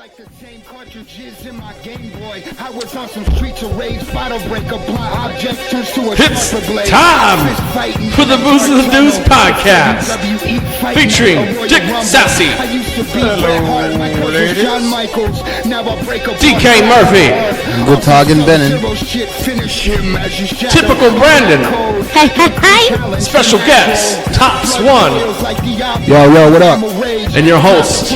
like the same cartridges in my Game Boy. I was on some streets of rage, bottle breaker, blunt objects turns to a It's blade. time for the Booze of the News podcast, featuring Dick Sassy, DK Murphy, Good Toggin Bennon, Typical Brandon, Hey, special guest, Top1. Yo, what up? And your host,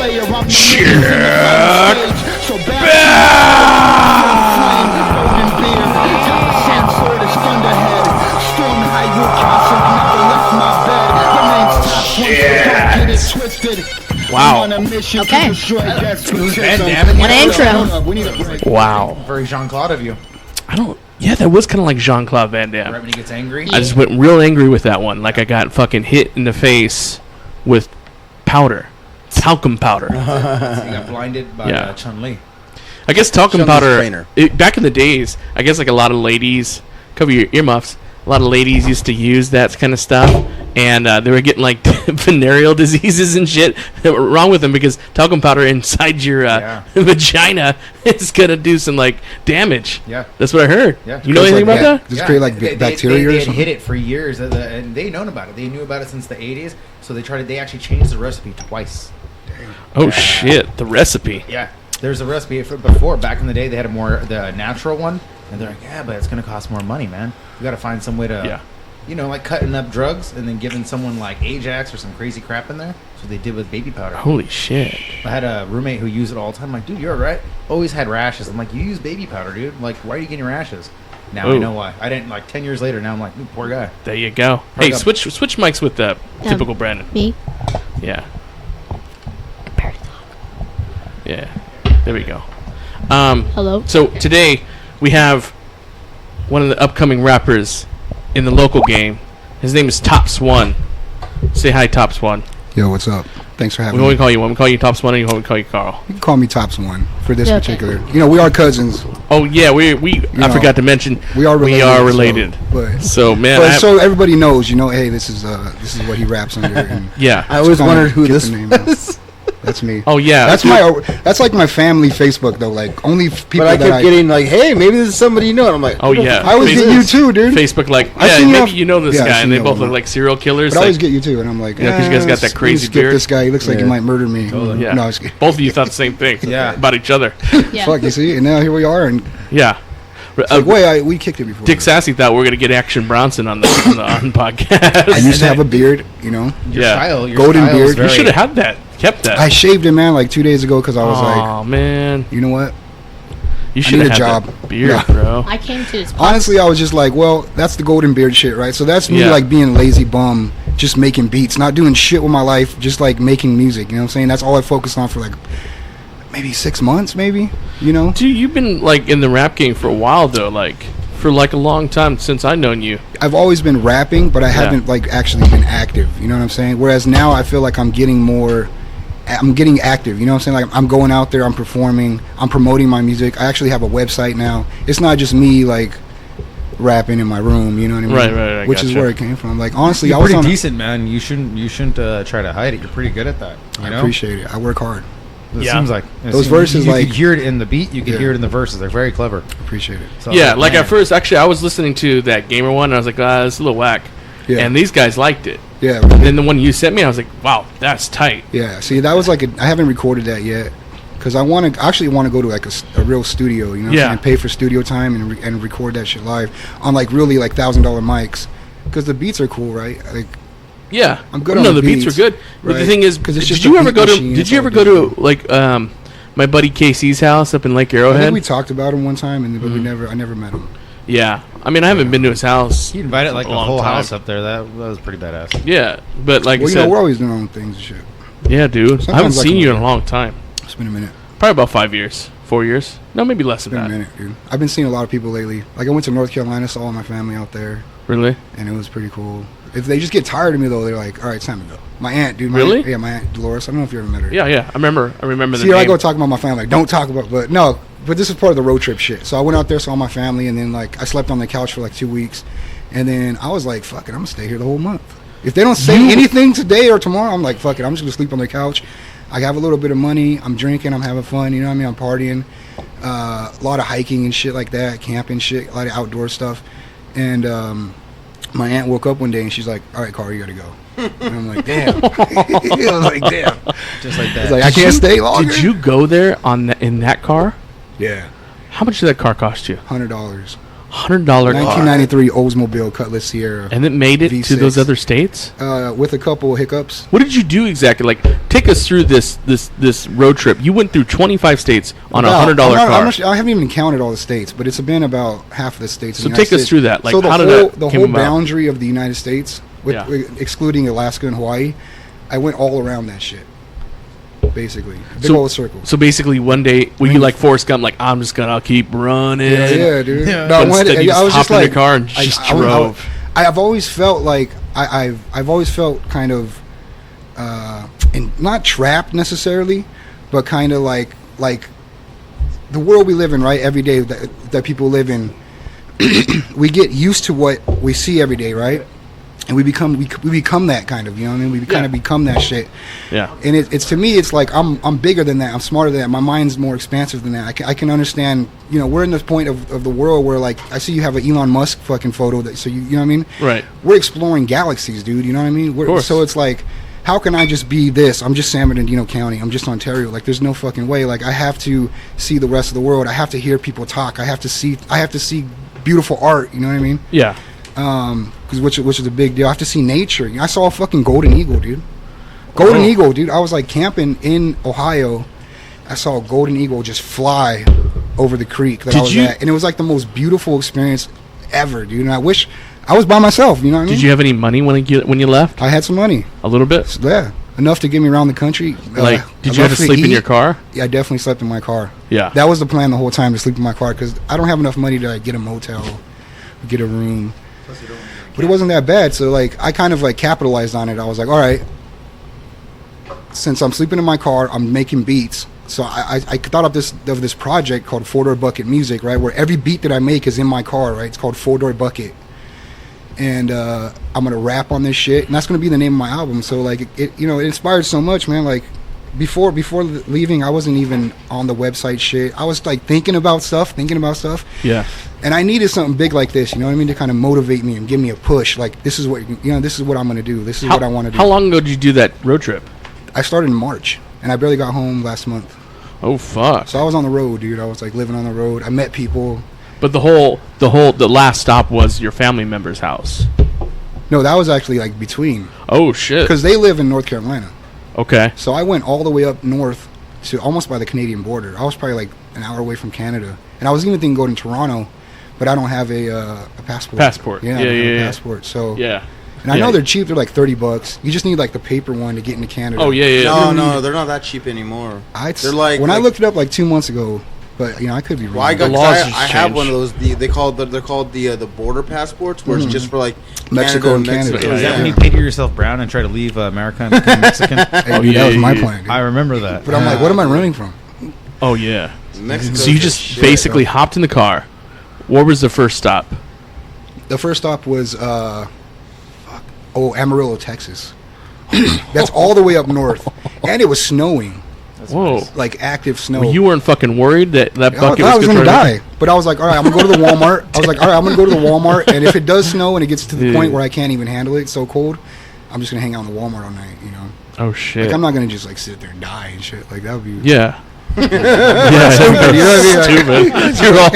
Wow. Okay. What intro. Wow. Very Jean-Claude of you. Yeah, that was kind of like Jean-Claude Van Damme. Right when he gets angry. I just went real angry with that one. Like I got fucking hit in the face with powder. Talcum powder. He got blinded by Yeah. Chun-Li. I guess talcum Chun-Li's powder, trainer. back in the days, I guess like a lot of ladies, cover your earmuffs, a lot of ladies used to use that kind of stuff, and they were getting like venereal diseases and shit that were wrong with them because talcum powder inside your vagina is going to do some like damage. Yeah. That's what I heard. Yeah. You know anything about that? Just create like bacteria they or had something? hit it for years, and they known about it. They knew about it since the 80s, so they actually changed the recipe twice. Oh shit, the recipe. Yeah. There's a recipe for before. Back in the day, they had the natural one, and they're like, yeah, but it's going to cost more money, man. You got to find some way to, like cutting up drugs and then giving someone like Ajax or some crazy crap in there. That's what they did with baby powder. Holy shit. I had a roommate who used it all the time. I'm like, dude, you're all right. Always had rashes. I'm like, you use baby powder, dude. I'm like, why are you getting rashes? Now I know why. I didn't, like 10 years later, now I'm like, poor guy. There you go. Hurry Hey, up. switch mics with typical Brandon. Me? Yeah. Yeah. There we go. Hello? So today we have one of the upcoming rappers in the local game. His name is Top1. Say hi, Top1. Yo, what's up? Thanks for We having want me. to call you. We want to call you Top1 and you want to call you Carl. You can call me Tops1 for this Okay. particular. You know, we are cousins. Oh yeah, we I know, forgot to mention We are related. So, So, man, but so everybody knows, you know, hey, this is what he raps under. And yeah. I always wondered who get this the name was. That's me. Oh yeah. That's like my family Facebook though. Like only people But I that kept getting like, hey, maybe this is somebody you know. And I'm like, Oh yeah. I always get you too, dude. Facebook like, I yeah, seen you maybe off- you know this yeah, I guy, seen and they you both over look there. like serial killers. But I always Like, get you too, and I'm like, Yeah, 'cause you guys got that let me crazy skip beard. this guy. He looks like he Yeah. might murder me. yeah. No, I was kidding. Both of you thought the same thing. Yeah. About each other. Yeah. Fuck, you see, and now here we are, and Yeah. like, wait, we kicked it before. Dick Sassy thought we were gonna get Action Bronson on the podcast. I used to have a beard, you know. Your Yeah. style, your Golden style is beard. You very- should have had that. Kept that. I shaved it, man, like 2 days ago because I was like, oh man, you know what? you should have need a had job. that beard, Yeah. bro. I came to this Honestly, I was just like, well, that's the golden beard shit, right? So that's me Yeah. like being lazy bum, just making beats, not doing shit with my life, just like making music. You know what I'm saying? That's all I focused on for like maybe 6 months, maybe. You know? Dude, you've been like in the rap game for a while though, like for like a long time since I known you. I've always been rapping, but I haven't like actually been active. You know what I'm saying? Whereas now I feel like I'm getting active. You know what I'm saying? Like I'm going out there, I'm performing, I'm promoting my music. I actually have a website now. It's not just me like rapping in my room. You know what I mean? Right, Which is gotcha. where it came from. Like honestly, You're I was pretty on. decent, man. You shouldn't try to hide it. You're pretty good at that. You I know? appreciate it. I work hard. It Yeah. seems like Those verses, you like- could hear it in the beat. You could Yeah. hear it in the verses. They're very clever. Appreciate it. So, Yeah, like man. at first, actually, I was listening to that Gamer one, and I was like, it's a little whack. Yeah. And these guys liked it. Yeah. And then the one you sent me, I was like, wow, that's tight. Yeah. See, that was like I haven't recorded that yet. Because I actually want to go to like a real studio, you know, Yeah. and pay for studio time and record that shit live on like really like $1,000 mics, because the beats are cool, right? Like Yeah, I'm good No, on the the beats beats, were good. But the right? thing is, 'Cause it's did just you a ever beat go to? machine, Did it's you all ever go to digital. like my buddy Casey's house up in Lake I Arrowhead? think we talked about him one time, but Mm-hmm. I never met him. Yeah, I mean, I haven't been to his house. He invited like a the long whole time. house up there. That was pretty badass. Yeah, but like Well, I you said, know, we're always doing our own things and shit. yeah, dude, I haven't Sometimes, like, seen you in a long time. It's been a minute. Probably about 5 years, 4 years. No, maybe less It's than been a that. minute, dude. I've been seeing a lot of people lately. Like I went to North Carolina, saw all my family out there, Really? and it was pretty cool. If they just get tired of me though, they're like, all right, it's time to go. My aunt, dude. Really? Yeah, my aunt Dolores. I don't know if you ever met her. Yeah, yeah. I remember the See, I name. go talk about my family. Like, don't talk about, but no. But this is part of the road trip shit. So I went out there, saw my family, and then like I slept on the couch for like 2 weeks, and then I was like, fuck it, I'm gonna stay here the whole month. If they don't say anything today or tomorrow, I'm like, fuck it, I'm just gonna sleep on the couch. I have a little bit of money. I'm drinking. I'm having fun. You know what I mean? I'm partying. A lot of hiking and shit like that, camping shit, a lot of outdoor stuff. And my aunt woke up one day and she's like, "All right, Carl, you gotta go." And I'm like, "Damn." I was like, "Damn." Just like that. It's like, I can't stay longer. Did you go there in that car? Yeah. How much did that car cost you? $100. $100 car. 1993 Oldsmobile Cutlass Sierra. And it made it V6. to those other states? With a couple hiccups. What did you do exactly? Like, take us through this road trip. You went through 25 states on a $100 car. I haven't even counted all the states, but it's been about half of the states. So take us through that. Like, so how did that the came whole about? boundary of the United States, excluding Alaska and Hawaii, I went all around that shit. Basically, big old circle. So basically, one day, were you like Forrest Gump? Like, I'm just gonna keep running. Yeah, dude. Yeah. No, But instead, you I was just hopped just in like, your car and just drove. I've always felt like I've always felt kind of, and not trapped necessarily, but kind of like the world we live in, right? Every day that people live in, we get used to what we see every day, right? And we become that kind of, you know what I mean? We kind of become that shit. Yeah. And it's to me, it's like I'm bigger than that. I'm smarter than that. My mind's more expansive than that. I can understand. You know, we're in this point of the world where, like, I see you have an Elon Musk fucking photo. So you know what I mean? Right. We're exploring galaxies, dude. You know what I mean? Of course. So it's like, how can I just be this? I'm just San Bernardino County. I'm just Ontario. Like, there's no fucking way. Like, I have to see the rest of the world. I have to hear people talk. I have to see beautiful art. You know what I mean? Yeah. Which is a big deal. I have to see nature. I saw a fucking golden eagle, dude. Golden eagle, dude. I was like camping in Ohio. I saw a golden eagle just fly over the creek that I was at, and it was like the most beautiful experience ever, dude. And I wish I was by myself. You know what I mean? Did you have any money when you left? I had some money. A little bit. Yeah, enough to get me around the country. Like, did you have to sleep in your car? Yeah, I definitely slept in my car. Yeah. That was the plan the whole time, to sleep in my car, because I don't have enough money to like, get a motel, get a room. But it wasn't that bad, so like I kind of like capitalized on it. I was like, all right, since I'm sleeping in my car, I'm making beats. So I thought of this project called 4-Door Bucket Music, right, where every beat that I make is in my car, right? It's called 4-Door Bucket, and I'm gonna rap on this shit, and that's gonna be the name of my album. So like it inspired so much, man. Like before leaving, I wasn't even on the website shit. I was like thinking about stuff. Yeah. And I needed something big like this, you know what I mean, to kind of motivate me and give me a push. Like, this is what this is what I'm gonna do. This is what I want to do. How long ago did you do that road trip? I started in March, and I barely got home last month. Oh fuck. So I was on the road, dude. I was like living on the road. I met people. But the last stop was your family member's house. No, that was actually like between, Oh shit. because they live in North Carolina. Okay. So I went all the way up north to almost by the Canadian border. I was probably like an hour away from Canada, and I was even thinking going to Toronto, but I don't have a passport. Yeah, I don't have a yeah. passport. So Yeah. and I know they're cheap. They're like $30. You just need like the paper one to get into Canada. Oh yeah. No, they're not that cheap anymore. They're like, when I looked it up like 2 months ago, but I could be wrong. Well, I have changed. one of those. They're called the border passports, where it's just for like Mexico and Canada. Is that when you painted yourself brown and tried to leave America and become Mexican? Hey, dude, that was my plan, dude. I remember that. But I'm like, what am I running from? Oh yeah. Mexico So you just basically hopped in the car. What was the first stop? The first stop was Amarillo, Texas. That's all the way up north, and it was snowing, Whoa. like active snow. Well, you weren't fucking worried that I bucket thought I was was going gonna to die, but I was like, all right, I'm gonna go to the Walmart. And if it does snow and it gets to the point where I can't even handle it, it's so cold, I'm just gonna hang out in the Walmart all night, you know. Oh shit. Like, I'm not gonna just like sit there and die and shit. Like, that would be Yeah. stupid. You know what I mean? Like, Stupid. You're all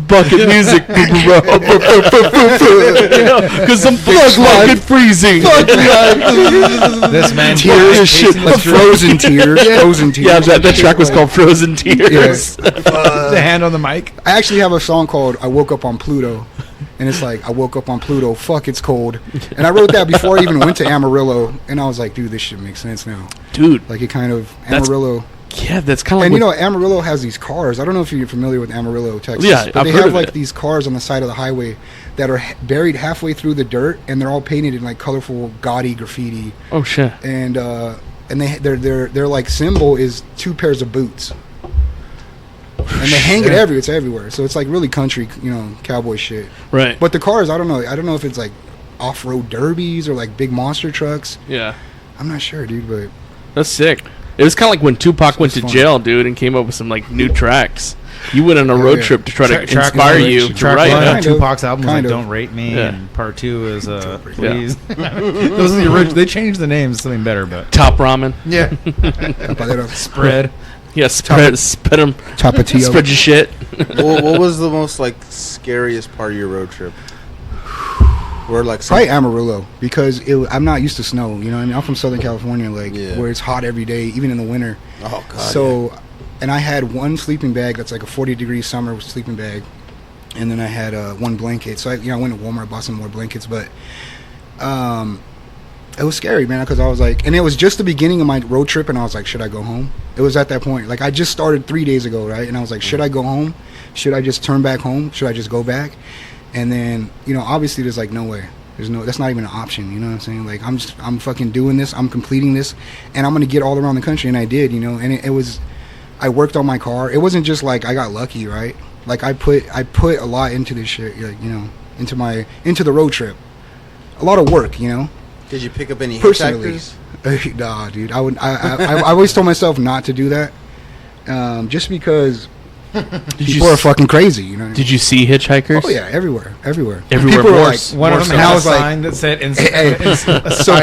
bucket music, bro. Because I'm fucking freezing. This man tears, shit, like frozen tears, frozen tears. Yeah, that track was called Frozen Tears. the hand on the mic. I actually have a song called "I Woke Up on Pluto," and it's like, I woke up on Pluto. Fuck, it's cold. And I wrote that before I even went to Amarillo, and I was like, dude, this shit makes sense now. Dude. Like, it kind of Amarillo. Yeah, that's kind of And like... Amarillo has these cars. I don't know if you're familiar with Amarillo, Texas. Yeah, but I've they heard have of like it. these cars on the side of the highway that are buried halfway through the dirt, and they're all painted in like colorful, gaudy graffiti. Oh shit. And their like symbol is 2 pairs of boots. And they hang it everywhere. It's everywhere. So it's like really country, cowboy shit. Right. But the cars, I don't know. I don't know if it's like off-road derbies or like big monster trucks. Yeah. I'm not sure, dude, but That's sick. It was kind of like when Tupac went to fun. jail, dude, and came up with some like new tracks. You went on a road yeah. trip to try to Track inspire one- you to Track write. one huh? of Tupac's album was like Kind of. "Don't Rate Me," Yeah. and part 2 is "Please." Those are the original. They changed the names to something better, but Top ramen. yeah, Tapadero. spread. Yeah, spread them. Tapatio. Spread your shit. What was the most like scariest part of your road trip? Where like Probably Amarillo, because I'm not used to snow. You know what I mean? I'm from Southern California, like Yeah. where it's hot every day, even in the winter. Oh god. So, and I had one sleeping bag that's like a 40-degree summer sleeping bag, and then I had one blanket. So I went to Walmart, bought some more blankets, but it was scary, man, because I was like, and it was just the beginning of my road trip, and I was like, should I go home? It was at that point, like I just started 3 days ago, right? And I was like, should I go home? Should I just turn back home? Should I just go back? And then, you know, obviously there's like no way. That's not even an option, you know what I'm saying? Like I'm fucking doing this, I'm completing this, and I'm gonna get all around the country, and I did, you know, and it was, I worked on my car. It wasn't just like I got lucky, right? Like I put a lot into this shit, like, you know, into the road trip. A lot of work, you know. Did you pick up any Personally, hitchhikers? nah, dude. I always told myself not to do that, just because people are fucking crazy. You know. What I mean? Did you see hitchhikers? Oh yeah, everywhere. Everywhere People were worse. like, One of them and had I a was like, sign that said so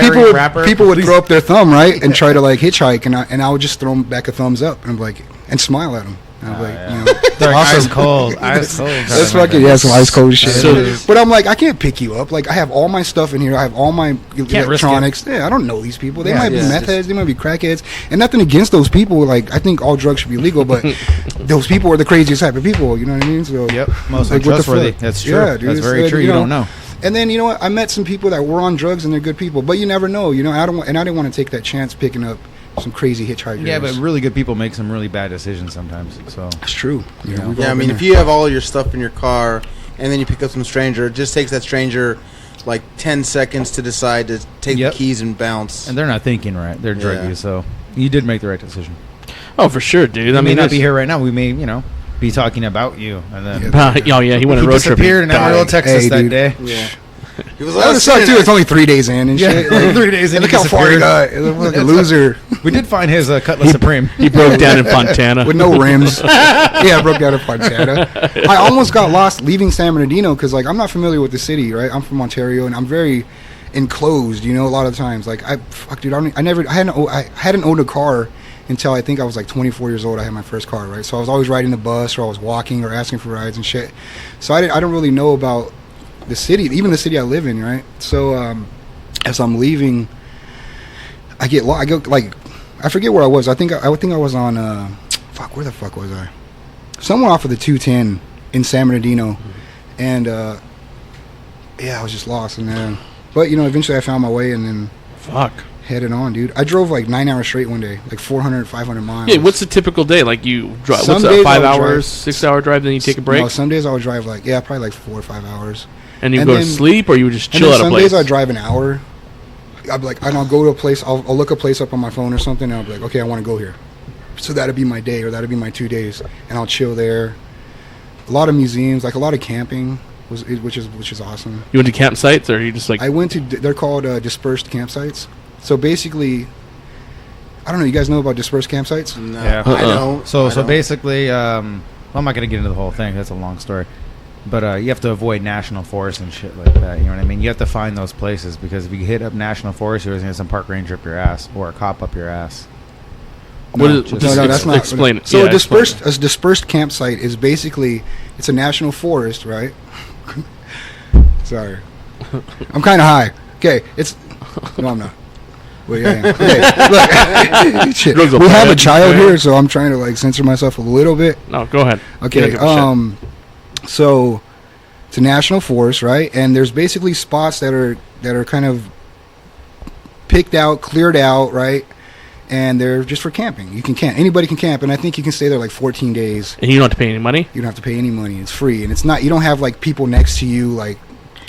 people would throw up their thumb, right, and try to like hitchhike, and I would just throw them back a thumbs up, and I'm like, and smile at them. And I'm like, you know, They're like, ice awesome. cold, ice cold. That's fucking some ice cold shit. So- But I'm like, I can't pick you up. Like I have all my stuff in here. I have all my risk electronics. Yeah, I don't know these people. They Yeah, might be yeah. meth heads. They might be crackheads. And nothing against those people. Like I think all drugs should be legal, but those people are the craziest type of people. You know what I mean? So Yep, most like, what the untrustworthy. fuck? That's true. Yeah, dude, That's it's very like, true. You don't know. And then you know what? I met some people that were on drugs and they're good people, but you never know. You know, I didn't want to take that chance picking up some crazy hitchhikers. Yeah, but really good people make some really bad decisions sometimes. So it's true. You know, we've Yeah, all I mean, been if there. you have all your stuff in your car and then you pick up some stranger, it just takes that stranger like 10 seconds to decide to take Yep. the keys and bounce. and they're not thinking right. They're drug Yeah. you. So you did make the right decision. Oh, for sure, dude. I may not that's- be here right now. We may, be talking about you, and then Oh yeah, he went he on a road trip. disappeared in Amarillo, died. Texas Hey, that dude. day. Yeah. He was That would suck too. It's only 3 days in and shit. Like, 3 days in, Look he how far he disappeared. got. He looked like a loser We did find his Cutlass Supreme. He broke down in Fontana. with no rims. Yeah, I broke down in Fontana. I almost got lost leaving San Bernardino because, like, I'm not familiar with the city, right? I'm from Ontario, and I'm very enclosed. You know, a lot of times, like, I hadn't owned a car until I think I was like 24 years old. I had my first car, right? So I was always riding the bus, or I was walking, or asking for rides and shit. So I don't really know about the city, even the city I live in, right? So as I'm leaving, I get lost. I go like, I forget where I was. I think I was on where the fuck was I? Somewhere off of the 210 in San Bernardino, and yeah, I was just lost. And then, but eventually I found my way, and then Fuck. headed on, dude. I drove like 9 hours straight one day, like 400, 500 miles. Yeah, what's the typical day? Like you drive? Some What's days a 5 I would hours, drive- 6 hour drive? Then you take a break, No, some days I would drive like probably like 4 or 5 hours. and you and go to then- sleep, or you would just And chill then at a some place. days I drive an hour. I'd be like, and I'll go to a place. I'll look a place up on my phone or something, and I'll be like, okay, I want to go here. So that'd be my day, or that'd be my 2 days, and I'll chill there. A lot of museums, like a lot of camping, which is awesome. You went to campsites, or you just like? I went to. They're called dispersed campsites. So basically, I don't know. You guys know about dispersed campsites? No, Yeah. I don't. So I don't. basically, I'm not gonna get into the whole thing. That's a long story. But you have to avoid national forests and shit like that. You know what I mean? You have to find those places, because if you hit up national forest, you're gonna get some park ranger up your ass or a cop up your ass. What is- just- just No, that's not. explain it. So Yeah, a dispersed campsite is basically, it's a national forest, right? Sorry, I'm kind of high. Okay, no, I'm not. Well, yeah, I am. Okay, look, shit. Drugs will We have a bad. child here, so I'm trying to like censor myself a little bit. No, go ahead. Okay, Give a shit. so it's a national forest, right? And there's basically spots that are kind of picked out, cleared out, right? And they're just for camping. You can camp. Anybody can camp, and I think you can stay there like 14 days. And you don't have to pay any money. You don't have to pay any money. It's free, and it's not. You don't have like people next to you, like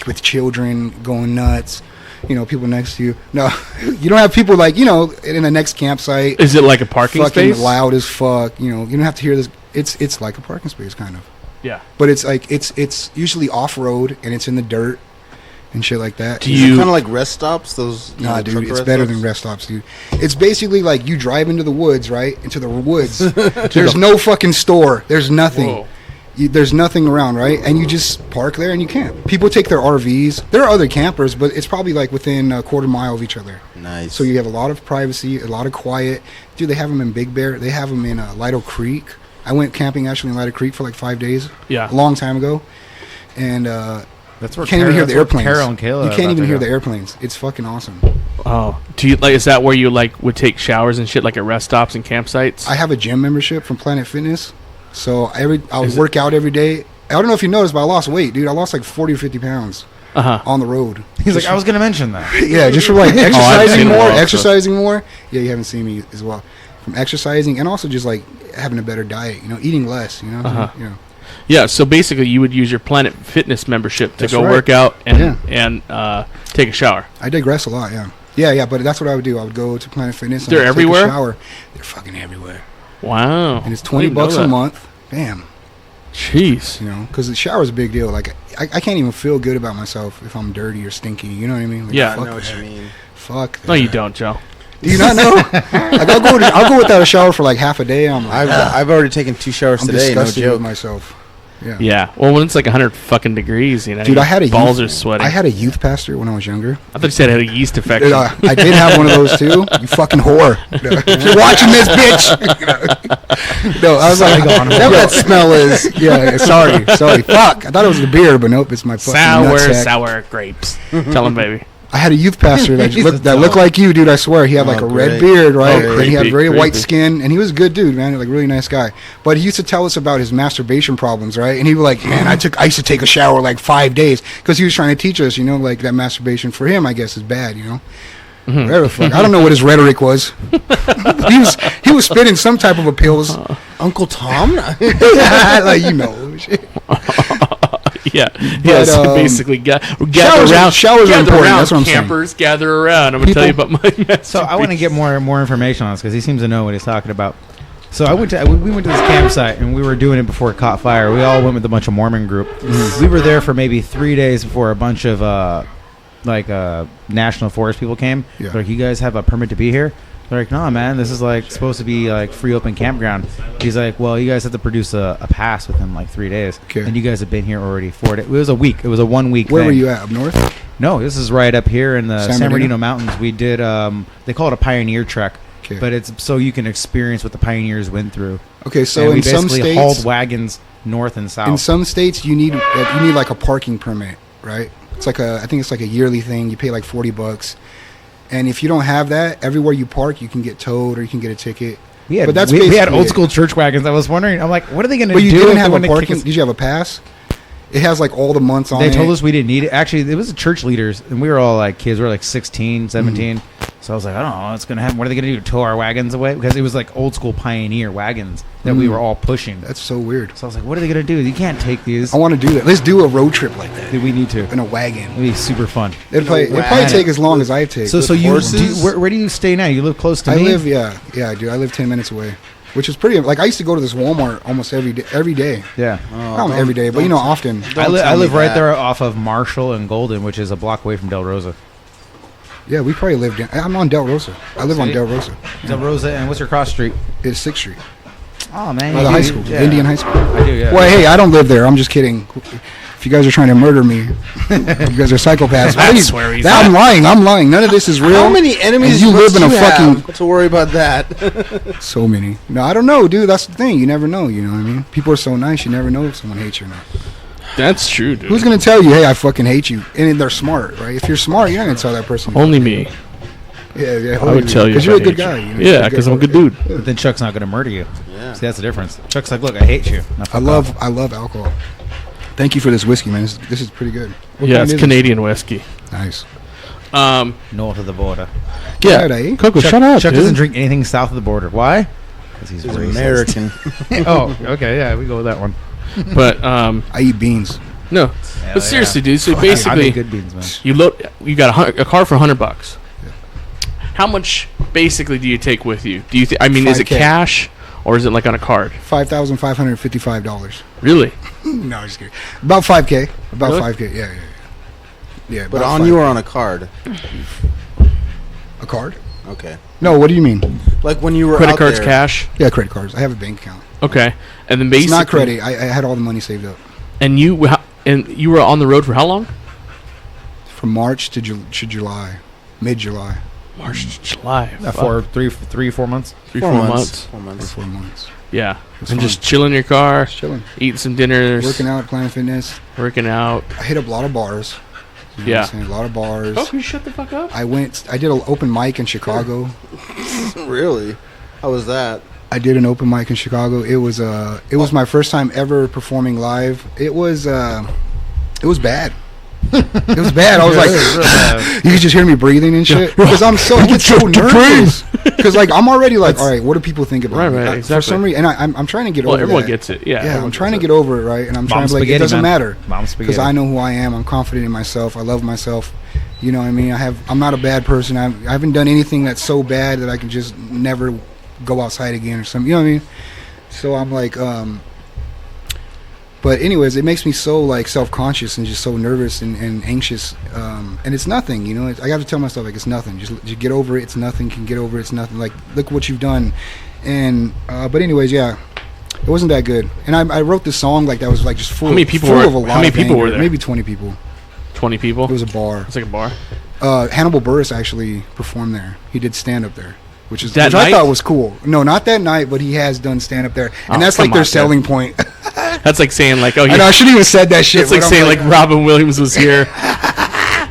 with children going nuts. People next to you. No, you don't have people like in the next campsite. Is it like a parking fucking space? loud as fuck. You don't have to hear this. It's like a parking space kind of. Yeah. But it's like it's usually off road, and it's in the dirt, and shit like that. Do Is you it kind of like rest stops? Those Nah, dude, truck it's rest better stops? than rest stops, dude. It's basically like you drive into the woods, right? Into the woods. There's no fucking store. There's nothing. Whoa. There's nothing around, right? And you just park there and you camp. People take their RVs. There are other campers, but it's probably like within a quarter mile of each other. Nice. So you have a lot of privacy, a lot of quiet. Dude, they have them in Big Bear. They have them in Lido Creek. I went camping actually in Lido Creek for like 5 days. Yeah. A long time ago. And That's where you can't even hear the airplanes. Carol and Kayla You are can't about even to hear go. the airplanes. It's fucking awesome. Oh, do you like? Is that where you like would take showers and shit, like at rest stops and campsites? I have a gym membership from Planet Fitness. So I would Is work out every day. I don't know if you noticed, but I lost weight, dude. I lost like 40 or 50 pounds on the road. He's like, I was going to mention that. Yeah, just from like seen exercising it more, also. exercising more. Yeah, you haven't seen me as well. From exercising and also just like having a better diet, eating less, Yeah, so basically you would use your Planet Fitness membership to That's go right. work out and Yeah. take a shower. I digress a lot, yeah. Yeah, but that's what I would do. I would go to Planet Fitness and They're I'd everywhere? take a shower. They're fucking everywhere. Wow. And it's I didn't know $20 a that. month. Bam. Jeez. Because the shower is a big deal. Like, I can't even feel good about myself if I'm dirty or stinky. You know what I mean? Like, Yeah. I fuck know what that. you mean. Fuck. No, you that. don't, Joe. Do you not know? Like, I'll go without a shower for like half a day. I'm like, I've already taken 2 showers I'm today. No disgusted with joke. myself. Yeah. Yeah. Well, when it's like 100 fucking degrees, Dude, your I had a balls youth, are sweating. I had a youth pastor when I was younger. I thought you said I had a yeast infection. Dude, I did have one of those too. You fucking whore. If you're watching this, bitch. No, I was like, Whatever that smell is. yeah, sorry. Fuck. I thought it was the beer, but nope, it's my fucking nutsack. sour grapes. Tell him, baby. I had a youth pastor that He's looked, a dog. like you, dude. I swear, he had like Oh, a red great. beard, right? Oh, and he had creepy, very white creepy. skin, and he was a good dude, man. Like really nice guy. But he used to tell us about his masturbation problems, right? And he was like, man, I used to take a shower like 5 days because he was trying to teach us, like that masturbation for him, I guess, is bad, Whatever the fuck. I don't know what his rhetoric was. he was spitting some type of appeals. Uncle Tom? Like shit. Yeah. Yeah. So basically, gather around. Showers are gather important. around, That's what I'm saying. campers. Gather around. I'm gonna tell you about my. So I want to get more information on this because he seems to know what he's talking about. So we went to this campsite and we were doing it before it caught fire. We all went with a bunch of Mormon group. We were there for maybe 3 days before a bunch of national forest people came. Yeah. They're like, you guys have a permit to be here? They're like, no, man, this is like supposed to be like free open campground. He's like, well, you guys have to produce a pass within like 3 days. Okay. And you guys have been here already 4 days. It was a week. It was a 1 week Where thing. were you at? Up north? No, this is right up here in the San San Bernardino? Bernardino Mountains. We did, they call it a pioneer trek, Okay. but it's so you can experience what the pioneers went through. Okay, so And we in some basically states, hauled wagons north and south. in some states, you need like a parking permit, right? It's like I think it's like a yearly thing. You pay like $40, and if you don't have that, everywhere you park, you can get towed or you can get a ticket. we had, but that's we had basically old it. school church wagons. I was wondering, I'm like, what are they going to But do? you if didn't they have a wanna kick parking. us- Did you have a pass? It has like all the months on They it. told us we didn't need it. Actually, it was the church leaders, and we were all like kids. We were like 16, 17. So I was like, I don't know what's going to happen. What are they going to do? Tow our wagons away? Because it was like old school pioneer wagons that we were all pushing. That's so weird. So I was like, what are they going to do? You can't take these. I want to do that. Let's do a road trip like that We need to. in a wagon. It'd be super fun. It'd probably wagon. take as long as I take. So With you horses? where do you stay now? You live close to I me. live, yeah, dude. I live 10 minutes away, which is pretty. Like I used to go to this Walmart almost every day. Yeah, Not every day, but often. I tell live me right that. there off of Marshall and Golden, which is a block away from Del Rosa. Yeah, we probably lived in. I'm on Del Rosa. I live on See? Del Rosa. Del Rosa, and what's your cross street? It's 6th Street. Oh man, By you the do- high school, yeah. Indian High School. I do, yeah. Well, hey, I don't live there. I'm just kidding. If you guys are trying to murder me, you guys are psychopaths. That's where he's I'm at. I'm lying. None of this is real. How many enemies And you live in a must you fucking have to worry about that? so many. No, I don't know, dude. That's the thing. You never know. You know what I mean? People are so nice. You never know if someone hates you or not. That's true, dude. Who's gonna tell you, hey, I fucking hate you? And they're smart, right? If you're smart, you're not gonna tell that person. Only me. Yeah, I would tell you. because if you're I a good hate guy. you. You know, Yeah, you're because I'm a good dude. But then Chuck's not going to murder you. Yeah. See, that's the difference. Chuck's like, look, I hate you. Now fuck off. I love alcohol. Thank you for this whiskey, man. This is pretty good. What Yeah, kind it's is it? Canadian whiskey. Nice. North of the border. Yeah, Right, eh? Coco, Chuck, shut up, Chuck dude. doesn't drink anything south of the border. Why? Because he's He's racist. American. Oh, okay, yeah, we go with that one. But I eat beans. no. Yeah, But seriously, dude. So I basically, make good beans, man. you got a car for $100. How much basically do you take with you? Do you? I mean, is it 5K. cash or is it like on a card? $5,555. Really? No, I'm just kidding. About 5K. About Really? 5K. Yeah. Yeah, But about on 5 you or on a card? a card? Okay. No, what do you mean? Like when you were Credit out cards, there, cash. Yeah, credit cards. I have a bank account. Okay, and then basically It's not credit. I had all the money saved up. And you were on the road for how long? From March to July, mid-July. March to July. For 3-4 months. 4 months. 4 months. 4 months. Yeah, It's and fun. just chilling in your car, Just chilling. eating some dinners, Working out, Planet Fitness. working out. I hit up a lot of bars. You know what Yeah. I'm saying? A lot of bars. Oh, can you shut the fuck up? I did an open mic in Chicago. Really? How was that? I did an open mic in Chicago. It was my first time ever performing live. It was bad. It was bad. I was like, you could just hear me breathing and shit because I get so nervous. Because like I'm already like, all right, what do people think about me? Right, exactly. For some reason, and I'm trying to get over. Well, everyone that. gets it. Yeah, Yeah, I'm trying to get over it, right? And I'm trying to be like, it doesn't matter Mom's because spaghetti. I know who I am. I'm confident in myself. I love myself. You know what I mean? I'm not a bad person. I haven't done anything that's so bad that I can just never go outside again or something. You know what I mean? So I'm like, but anyways, it makes me so like self-conscious and just so nervous and anxious. And it's nothing, you know. I have to tell myself like it's nothing. Just get over it. It's nothing. Can get over it. It's nothing. Like look what you've done. And but anyways, yeah, it wasn't that good. And I wrote this song like that was like just full. How many people full were- of a lot how many of people anger. were there? Maybe 20 people. 20 people. It was a bar. It's like a bar. Hannibal Buress actually performed there. He did stand up there, which That I night? thought was cool. No, not that night, but he has done stand up there, and Oh, that's come like their on, selling point. That's like saying like, oh, I know I yeah. shouldn't even said that shit. It's like but I'm saying like Robin Williams was here.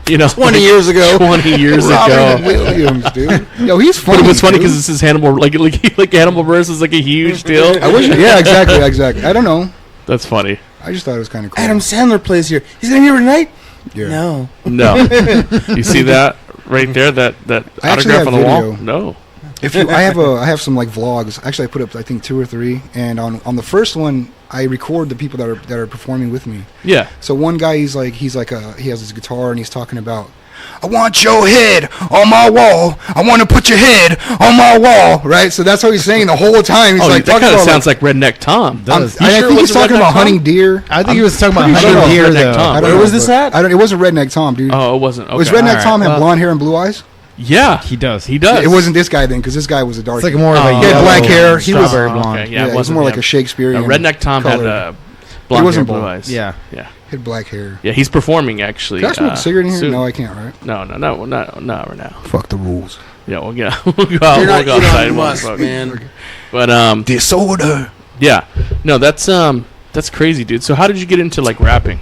You know, 20 years ago. 20 years Robin ago. Williams, dude. Yo, he's But funny. it was funny dude. because this is Hannibal. Like Hannibal Buress is like a huge deal. I wish. Yeah, exactly. I don't know. That's funny. I just thought it was kind of cool. Adam Sandler plays here. He's gonna be here tonight? Yeah. No. No, you see that right there? That I actually autograph on have the wall? video. No. If you, I have some like vlogs. Actually, I put up I think 2 or 3, and on the first one, I record the people that are performing with me. Yeah. So one guy, he has his guitar and he's talking about, I want your head on my wall. I want to put your head on my wall. Right. So that's how he's saying the whole time. He's Oh, like that talking kind of about sounds like Redneck Tom. I does. think sure it he's wasn't talking Redneck about Tom? hunting deer. I think he was talking about pretty hunting sure deer, Redneck though. Tom. I don't Where know, was this but- at? It wasn't Redneck Tom, dude. Oh, it wasn't. Okay. Was Redneck Alright, Tom have well- blonde hair and blue eyes? Yeah. He does. He does. It wasn't this guy then, because this guy was a dark. It's like more of a Oh. He had yellow, black hair. He was- strawberry Oh, blonde. okay. yeah, Yeah, it was more like a Shakespearean. Redneck Tom had color. blonde wasn't hair, blue bald. eyes. Yeah. Yeah. He had black hair. Yeah, he's performing actually. Can I smoke a cigarette in here? soon. No, I can't. Right? No, right now. Fuck the rules. Yeah, we'll get we'll go out. You're not, We'll go you outside. don't We'll must, smoke. man. But Disorder. yeah, no, that's crazy, dude. So how did you get into like rapping?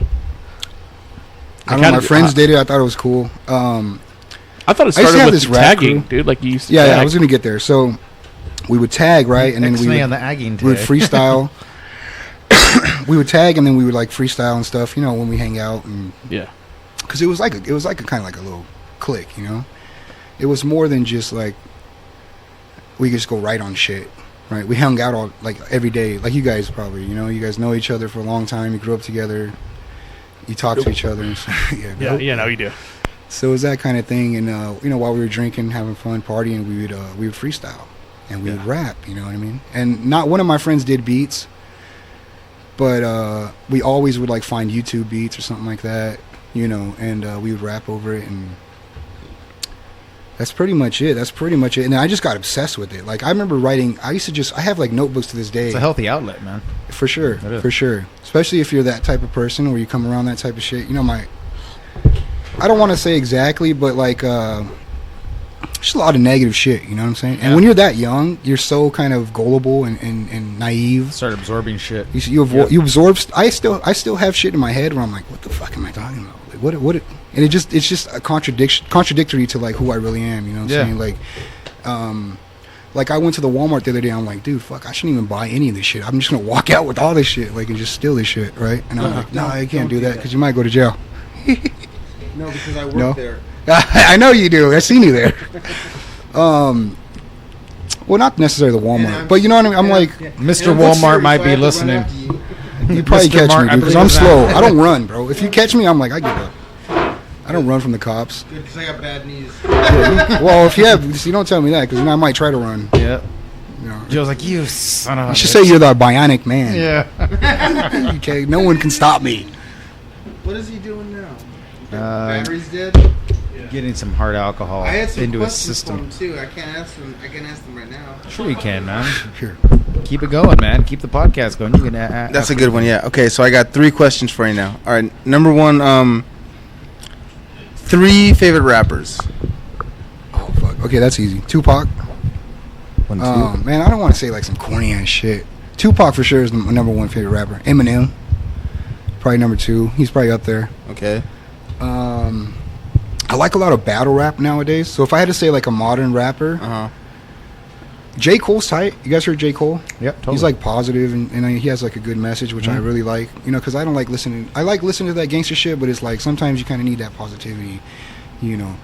I don't know. My friends did it. I thought it was cool. I thought it I used to started have with this rap tagging, crew. dude. Like you used to Yeah, tag. I was gonna get there. So we would tag, right, and then we X-May would, on the agging we would today. freestyle. We would tag, and then we would like freestyle and stuff. You know, when we hang out, and Yeah. because it was like a kind of like a little clique. You know, it was more than just like we could just go right on shit. Right, we hung out all like every day, like you guys probably. You know, you guys know each other for a long time. You grew up together. You talk to each other. And Yeah, no, you do. So it was that kind of thing, and you know, while we were drinking, having fun, partying, we would freestyle, and we would rap. You know what I mean? And not one of my friends did beats, but we always would like find YouTube beats or something like that, you know, and we would rap over it, and that's pretty much it. And then I just got obsessed with it. Like I remember writing. I have like notebooks to this day. It's a healthy outlet, man. For sure, It is. for sure. Especially if you're that type of person where you come around that type of shit. You know, I don't want to say exactly, but like, just a lot of negative shit. You know what I'm saying? And when you're that young, you're so kind of gullible and naive. Start absorbing shit. You absorb. I still have shit in my head where I'm like, what the fuck am I talking about? Like, what? And it's just a contradictory to like who I really am. You know what I'm saying? Like I went to the Walmart the other day. I'm like, dude, fuck, I shouldn't even buy any of this shit. I'm just gonna walk out with all this shit, like, and just steal this shit, right? And I'm like, no, I can't do that because you might go to jail. No, because I work No. there. I know you do. I seen you there. Well, not necessarily the Walmart, but you know what I mean. I'm like, Mr. Walmart might be listening. you probably Mr. catch Mark, me, I dude, because believe I'm it's slow. that. I don't run, bro. If you catch me, I'm like, I give up. I don't run from the cops. Good, because I got bad knees. Well, if you have, you don't tell me that because I might try to run. Yeah. You know. Joe's like, you son of a You should bitch." say you're the bionic man. Yeah. Okay, no one can stop me. What is he doing now? Batteries dead. Getting some hard alcohol I had some into his questions for him system. too. I can't ask them right now. Sure you can, man. Here. Keep it going, man. Keep the podcast going. You can. That's a good one. Yeah. Okay. So I got 3 questions for you now. All right. Number 1. 3 favorite rappers. Oh fuck. Okay, that's easy. Tupac. 1, 2. Man, I don't want to say like some corny ass shit. Tupac for sure is my number 1 favorite rapper. Eminem, probably number 2. He's probably up there. Okay. I like a lot of battle rap nowadays. So if I had to say like a modern rapper, J. Cole's tight. You guys heard J. Cole? Yep, totally. He's like positive and he has like a good message, which I really like. You know, because I don't like listening. I like listening to that gangster shit, but it's like sometimes you kind of need that positivity. You know.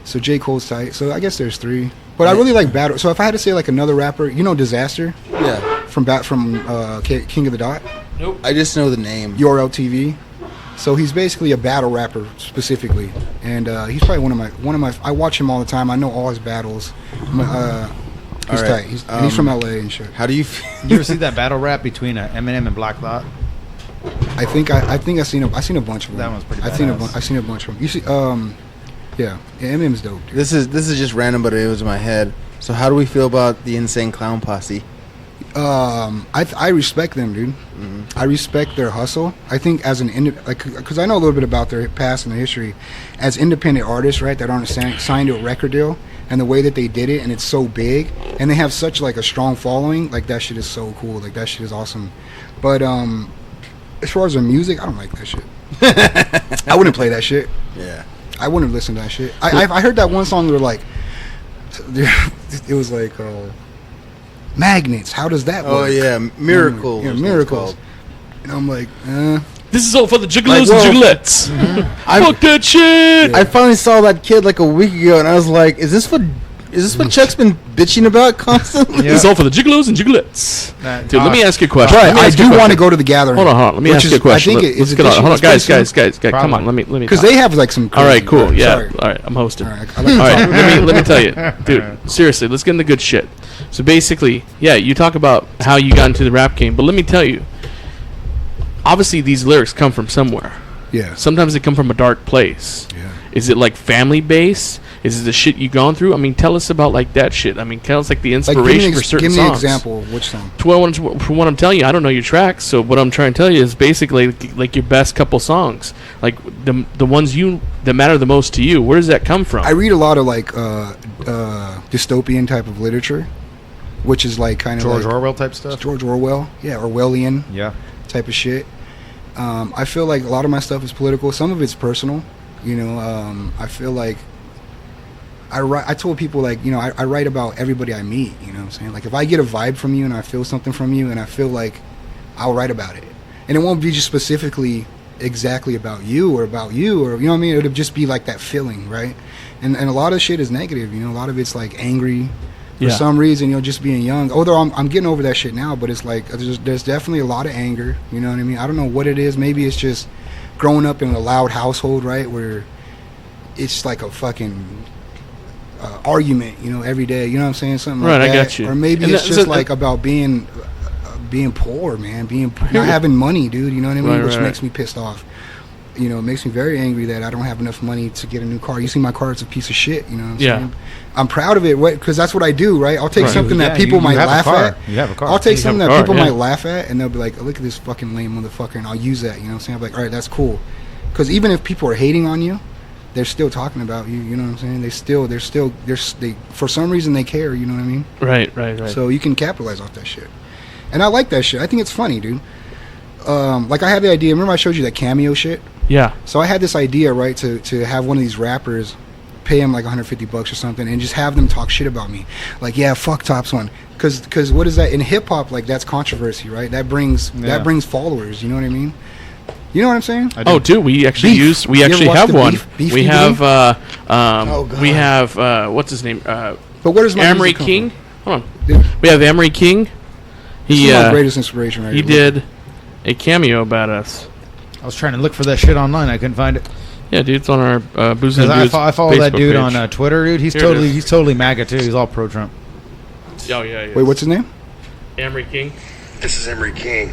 So J. Cole's tight. So I guess there's 3. But I really like battle. So if I had to say like another rapper, you know, Disaster Yeah. from King of the Dot, Nope. I just know the name. URL TV. So he's basically a battle rapper specifically, and he's probably one of my. I watch him all the time. I know all his battles. He's All right. tight. He's from LA and shit. How do you? You ever see that battle rap between Eminem and Black Thought? I think I've seen a bunch of them. That one's pretty I've seen badass. I've seen a bunch of them. You see, yeah, Eminem's dope, dude. This is just random, but it was in my head. So how do we feel about the Insane Clown Posse? I respect them, dude. I respect their hustle. I think as because I know a little bit about their past and their history, as independent artists, right, that aren't signed to a record deal, and the way that they did it, and it's so big, and they have such like a strong following, like that shit is so cool. Like that shit is awesome. But as far as their music, I don't like that shit. I wouldn't play that shit. Yeah. I wouldn't listen to that shit. I heard that one song where like, it was like. Magnets. How does that work? Oh yeah, Miracles. Yeah, is what it's Miracles. called. And I'm like, This is all for the jiggalos Like, and whoa. jiggalettes. Fuck that shit. I finally saw that kid like a week ago, and I was like, "Is this what Chuck's been bitching about constantly?" This is all for the jiggalos and jiggalettes. Dude, let me ask you a question. but Let me I ask you a do want question. to go to the gathering. Hold on. Let me ask you a question. I think Let's it's get on. Hold on, guys. Come Probably. on. Let me. because talk. they have like some. All right, crazy- cool. Yeah. Sorry. All right, I'm hosting. All All right. I like to right, talk. let me tell you, dude. Seriously, let's get into good shit. So basically, yeah, you talk about how you got into the rap game, but let me tell you, obviously these lyrics come from somewhere. Yeah. Sometimes they come from a dark place. Yeah. Is it like family based? Is it the shit you gone through? I mean, tell us about like that shit. I mean, tell us like the Like, inspiration for certain give me an songs. example of which song. From what I'm telling you, I don't know your tracks. So what I'm trying to tell you is basically like your best couple songs, like the ones that matter the most to you. Where does that come from? I read a lot of like dystopian type of literature, which is like kind of George like Orwell type stuff. George Orwell, yeah, Orwellian Yeah. type of shit. I feel like a lot of my stuff is political. Some of it's personal. You know, I feel like I told people like, you know, I write about everybody I meet. You know what I'm saying? Like if I get a vibe from you and I feel something from you and I feel like I'll write about it. And it won't be just specifically exactly about you or you know what I mean? It'll just be like that feeling, right? And a lot of shit is negative. You know, a lot of it's like angry. For some reason, you know, just being young. Although I'm getting over that shit now, but it's like there's definitely a lot of anger. You know what I mean? I don't know what it is. Maybe it's just growing up in a loud household, right, where it's like a fucking argument, you know, every day. You know what I'm saying? Something Right, like that. I got you. Or maybe And it's that- just so- like about being poor, man. Not having money, dude. You know what I mean? Right, Which right. makes me pissed off. You know, it makes me very angry that I don't have enough money to get a new car. You see my car, it's a piece of shit. You know what I'm Yeah. saying? I'm proud of it because that's what I do, right? I'll take Right. something that Yeah, people you might have a laugh car. at. You have a car. I'll take You something have that a car, people yeah. might laugh at, and they'll be like, "Look at this fucking lame motherfucker," and I'll use that. You know what I'm saying? I'm like, all right, that's cool. Because even if people are hating on you, they're still talking about you. You know what I'm saying? They for some reason they care. You know what I mean? Right. So you can capitalize off that shit. And I like that shit. I think it's funny, dude. Like I had the idea. Remember I showed you that cameo shit? Yeah. So I had this idea, right, to have one of these rappers pay him like $150 or something and just have them talk shit about me. Like, yeah, fuck Top1. Cuz what is that in hip hop, like that's controversy, right? That brings followers, you know what I mean? You know what I'm saying? I do. Oh, dude, we actually Beef. we You ever actually watched have the one. Beef We DVD? have God. we have what's his name? But where does my Amory music come King. from? Hold on. Yeah. We have Amory King. This He is my greatest inspiration right he here. did a cameo about us. I was trying to look for that shit online. I couldn't find it. Yeah, dude, it's on our Booze and Because Booze I follow that Facebook dude page. on Twitter, dude. He's Here it is. he's totally MAGA too. He's all pro Trump. Oh yeah. Wait, what's his name? Amory King? This is Emery King.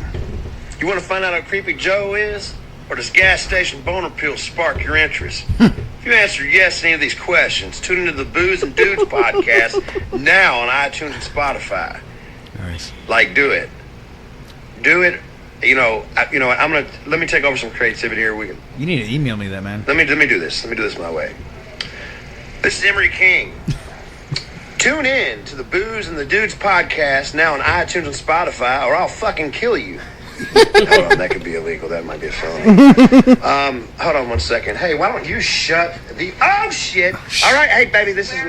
You want to find out how creepy Joe is? or does gas station boner pills spark your interest? If you answer yes to any of these questions, tune into the Booze and Dudes podcast now on iTunes and Spotify. Nice. Like, do it. Do it. You know what? Let me take over some creativity here. You need to email me that, man. Let me do this. Let me do this my way. This is Emery King. Tune in to the Booze and the Dudes podcast now on iTunes and Spotify, or I'll fucking kill you. Hold on, that could be illegal. That might be a felony. Hold on one second. Hey, why don't you shut the... Oh, shit. All right. Hey, baby, this is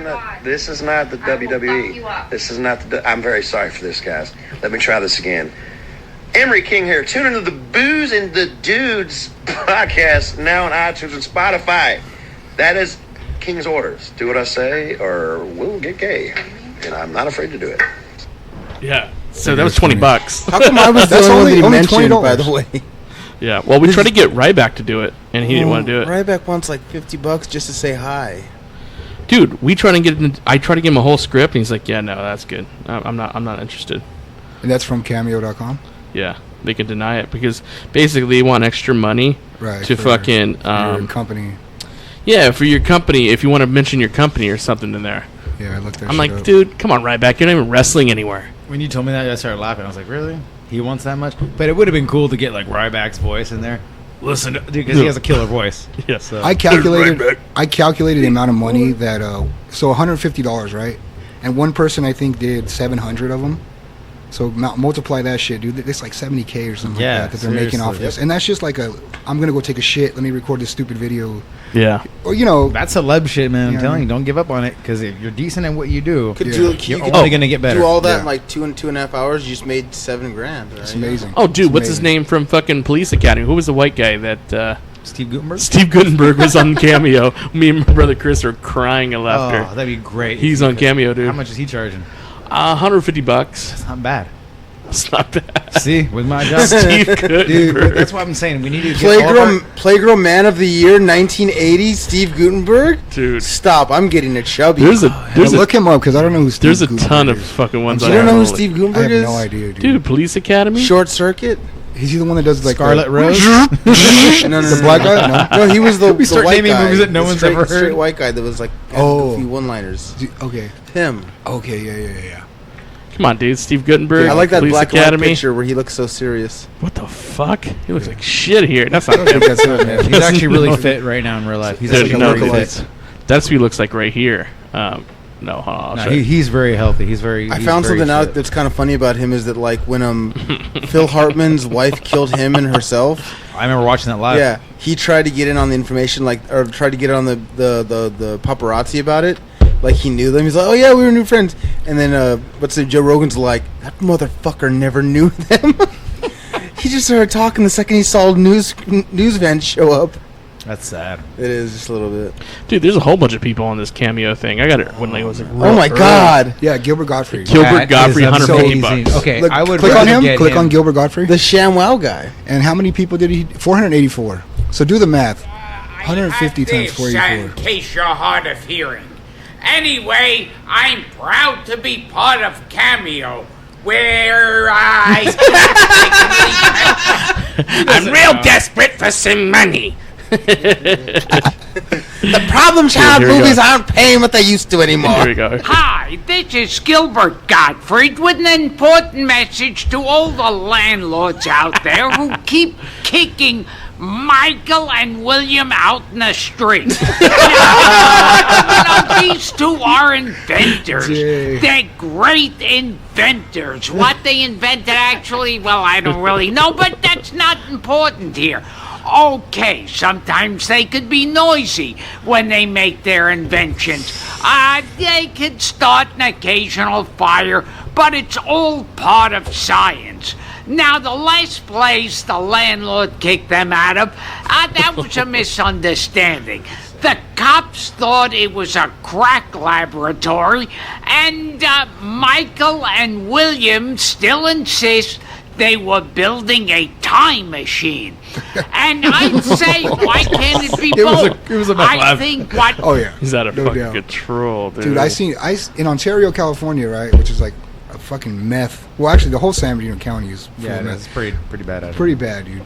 not the WWE. This is not the... I'm very sorry for this, guys. Let me try this again. Emery King here. Tune into the Booze and the Dudes podcast now on iTunes and Spotify. That is King's orders. Do what I say or we'll get gay. And I'm not afraid to do it. Yeah. So that was $20. How come I was the That's only one that he only mentioned, $20. by the way? Yeah. Well, we tried to get Ryback to do it, and he didn't want to do it. Ryback wants like $50 just to say hi. Dude, I tried to give him a whole script, and he's like, "Yeah, no, that's good. I'm not interested." And that's from Cameo.com? Yeah, they can deny it because basically they want extra money to fucking for your company. Yeah, for your company. If you want to mention your company or something in there. Yeah, I looked that. I'm like, up. dude, come on, Ryback. You're not even wrestling anywhere. When you told me that, I started laughing. I was like, really? He wants that much? But it would have been cool to get like Ryback's voice in there. Listen, dude, because he has a killer voice. Yes. So. I calculated the amount of money that so $150, right? And one person I think did 700 of them. So multiply that shit, dude. It's like 70K or something like that they're making off of this. And that's just like I'm gonna go take a shit. Let me record this stupid video. Yeah. Or that's celeb shit, man. I'm telling you, don't give up on it because if you're decent at what you do, you're only gonna get better. Do all that in like 2.5 hours. You just made $7,000. Right? It's amazing. Oh, dude, what's his name from fucking Police Academy? Who was the white guy that? Steve Gutenberg? Steve Gutenberg was on Cameo. Me and my brother Chris are crying at laughter. Oh, that'd be great. He's on Cameo, dude. How much is he charging? $150. That's not bad. It's not bad. See, with my job, Steve Gutenberg. Dude, that's what I'm saying. We need to get Playgirl Man of the Year 1980, Steve Gutenberg. Dude, stop! I'm getting a chubby. Look him up because I don't know who Steve. There's a ton of fucking ones. You don't know who Steve Gutenberg is? I have no idea, dude. Dude, Police Academy. Short Circuit. Is he the one that does like Scarlet Rose? no, the black guy? No, he was the we start white naming guy. movies that no one's ever heard. Straight white guy that was like goofy one-liners. Okay. Him. Okay. Yeah. Come on, dude. Steve Gutenberg. I like that Police black and white Academy. picture where he looks so serious. What the fuck? He looks like shit here. That's not him. That's not him. He's actually really fit right now in real life. He's There's actually no really that's what he looks like right here. No, hold on. He's very healthy. He's very. I found something out that's kind of funny about him is that like when Phil Hartman's wife killed him and herself. I remember watching that live. Yeah, he tried to get in on the information, or tried to get on the paparazzi about it. Like he knew them. He's like, oh yeah, we were new friends. And then Joe Rogan's like, that motherfucker never knew them. He just started talking the second he saw news van show up. That's sad. It is just a little bit. Dude, there's a whole bunch of people on this Cameo thing. I got it when it was like. Oh my god! Yeah, Gilbert Godfrey. Gilbert Godfrey, $150. Okay, Look, I would click on him. get Click on Gilbert Godfrey. The ShamWow guy. And how many people did he? 484. So do the math. 150 times 484. In case you're hard of hearing. Anyway, I'm proud to be part of Cameo, where I'm real desperate for some money. The Problem Child movies aren't paying what they used to anymore. Here we go. Hi, this is Gilbert Gottfried with an important message to all the landlords out there who keep kicking Michael and William out in the street. These two are inventors. They're great inventors. What they invented actually, well, I don't really know, but that's not important here. Okay, sometimes they could be noisy when they make their inventions. They could start an occasional fire, but it's all part of science. Now, the last place the landlord kicked them out of, that was a misunderstanding. The cops thought it was a crack laboratory, and Michael and William still insist they were building a time machine. And I'd say, why can't it be both? It was a I think what... Oh yeah. He's out of No fucking doubt. control, dude. Dude, in Ontario, California, right, which is like a fucking meth. Well, actually, the whole San Bernardino County is full of meth. it's pretty bad. Pretty bad, dude.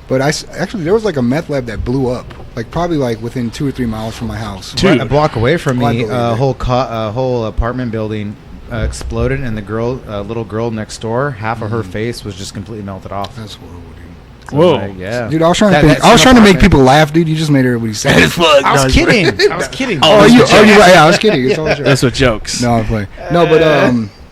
But actually there was like a meth lab that blew up, like probably like within 2 or 3 miles from my house. Dude. A block away from Oh, I me, believe a it. whole apartment building exploded, and the little girl next door, half of her face was just completely melted off. That's horrible, dude. So Whoa. like, yeah, Dude, I was trying to That's I was an trying to make apartment. people laugh, dude. You just made everybody sad as fuck. I was kidding. I was kidding. Oh, you right? Yeah, I was kidding. It's all a joke. That's what jokes. No, I'm playing. No, but